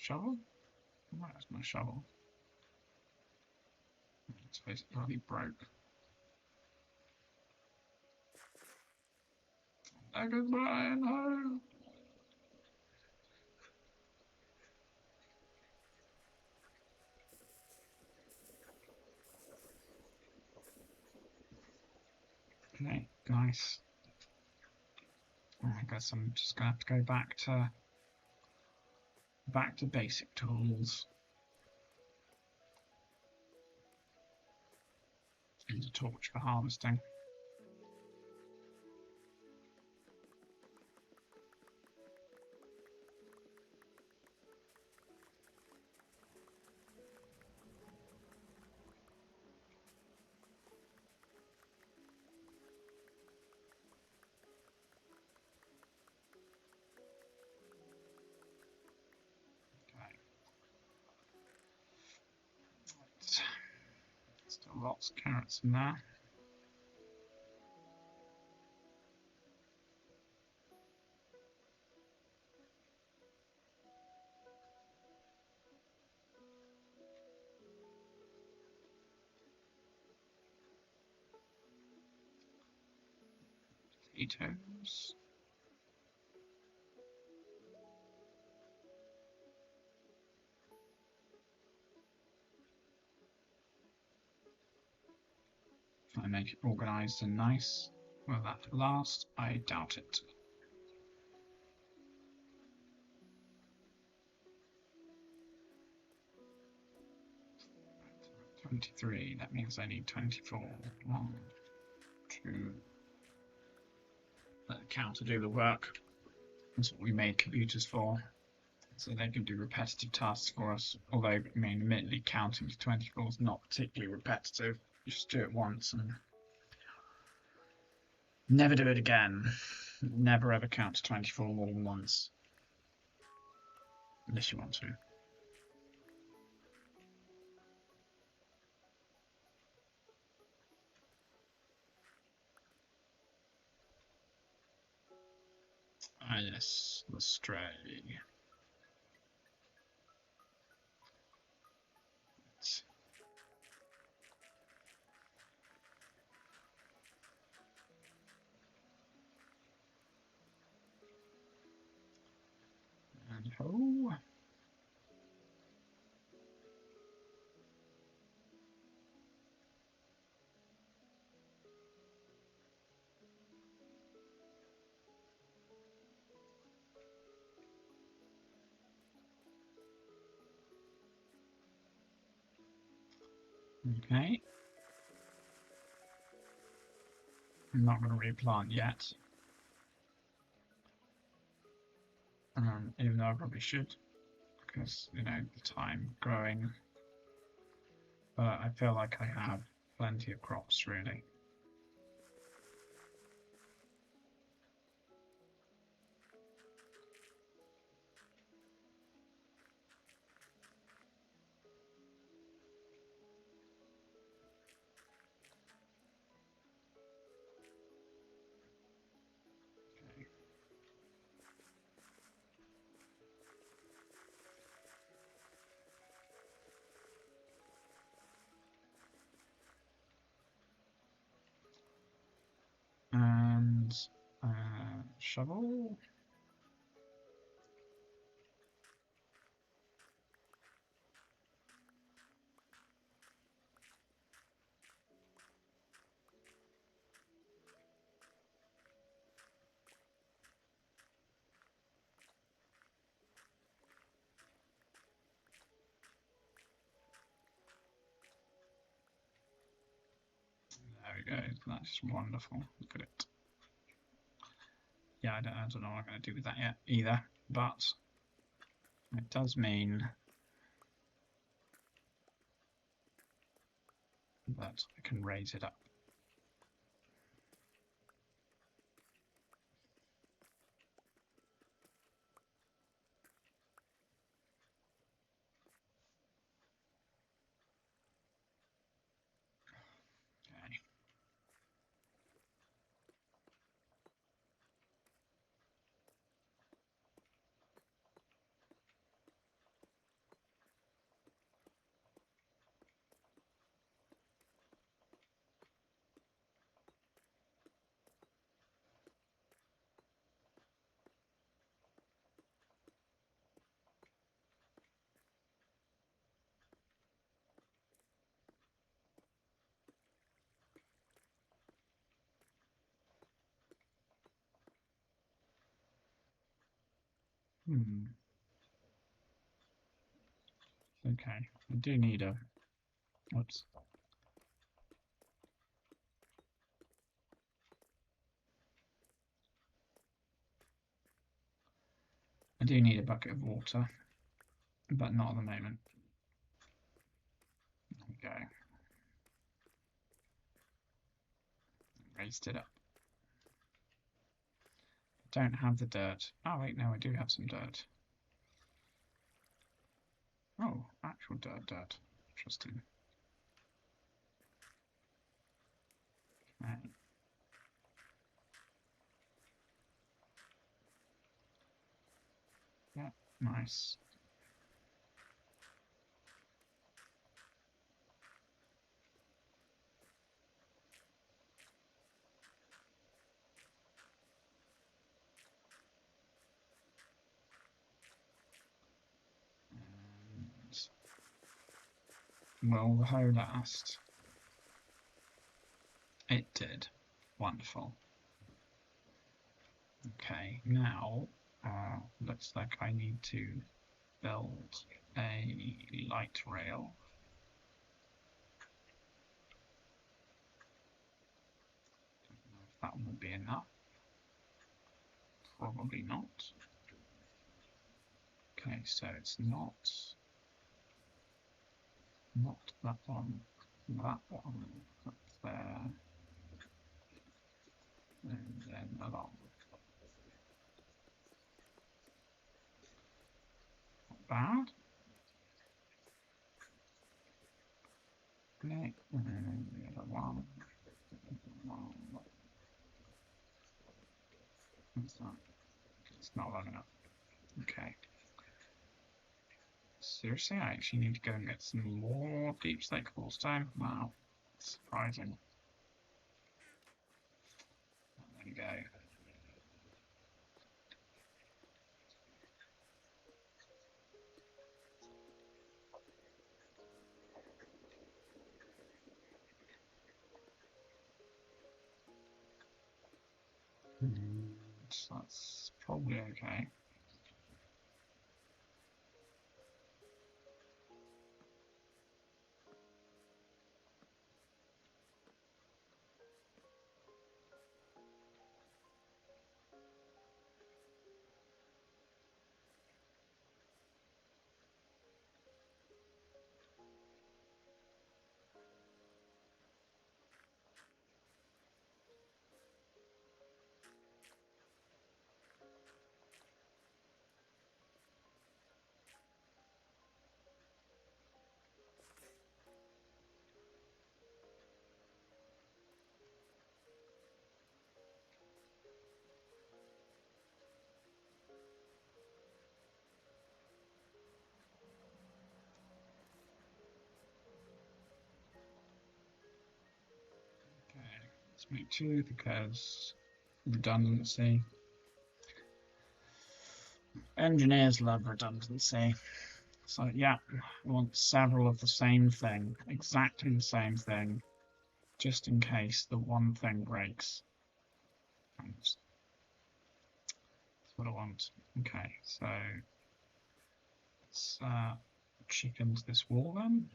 shovel? Where's my shovel? It's basically broke. There goes Brian, no! Okay, nice. I guess I'm just gonna have to go back to basic tools. And a torch for harvesting. Still lots of carrots in there. Potatoes. Try and make it organised and nice. Will that last? I doubt it. 23, that means I need 24. 1, 2. Let the counter do the work. That's what we made computers for. So they can do repetitive tasks for us. Although, I mean, admittedly, counting to 24 is not particularly repetitive. You just do it once and never do it again. Never ever count to 24 more than once. Unless you want to. Ah, yes, the stray. And ho. Okay. I'm not going to replant yet. Even though I probably should, because, you know, the time growing. But I feel like I have plenty of crops, really. And shovel. There we go. That's wonderful. Look at it. Yeah, I don't know what I'm going to do with that yet either, but it does mean that I can raise it up. Okay. Okay, I do need a. Whoops. I do need a bucket of water, but not at the moment. There we go. Raised it up. Don't have the dirt. Oh wait, no, I do have some dirt. Oh, actual dirt. Interesting. Okay. Yeah, nice. And will the hoe last? It did. Wonderful. Okay, now looks like I need to build a light rail. Don't know if that will be enough. Probably not. Okay, so it's not that one, up there, and then along. Not bad. Okay, and then the other one. What's that? It's not long enough. Okay. Seriously, I actually need to go and get some more deep slate cobblestone. Wow, surprising. There you go. So that's probably okay. Okay, let's make two because redundancy. Engineers love redundancy. So yeah, I want several of the same thing, exactly the same thing, just in case the one thing breaks. That's what I want. Okay, so let's chip into this wall then.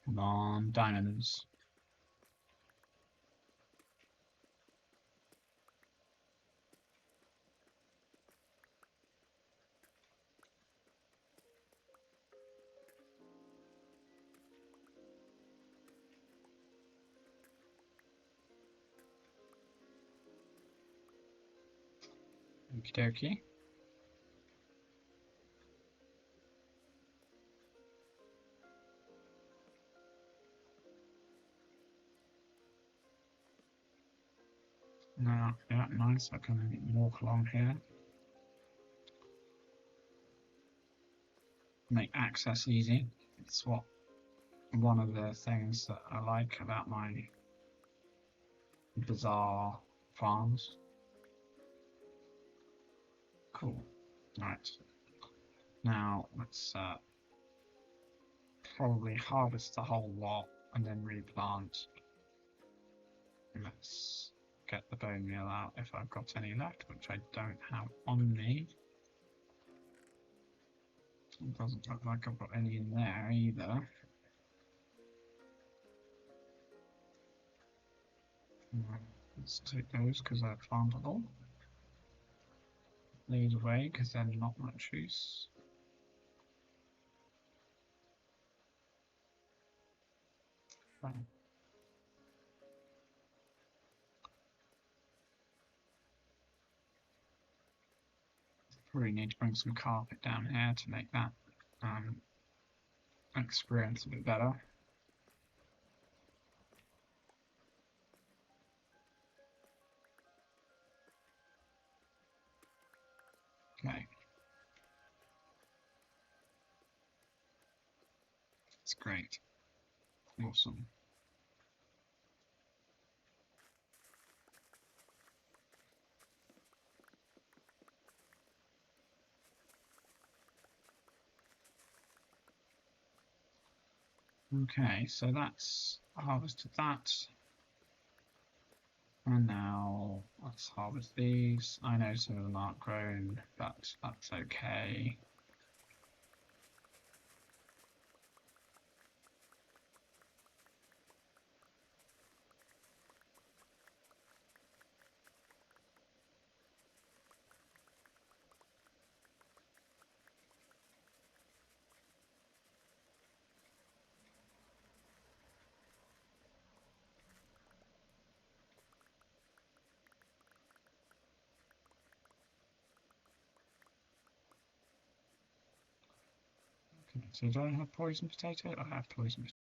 Come on, diamonds. Okie dokie. Now, yeah, nice. I can walk along here. Make access easy. It's what one of the things that I like about my bizarre farms. Cool. Right. Now let's probably harvest the whole lot and then replant. Let's get the bone meal out if I've got any left, which I don't have on me. It doesn't look like I've got any in there either. Let's take those because they're farmable. These away because they're not much use. Fine. Probably need to bring some carpet down here to make that experience a bit better. Okay. That's great. Awesome. Okay, so that's harvested that. And now let's harvest these. I know some of them aren't grown, but that's okay. Okay, so do I have poison potato? I have poison potato.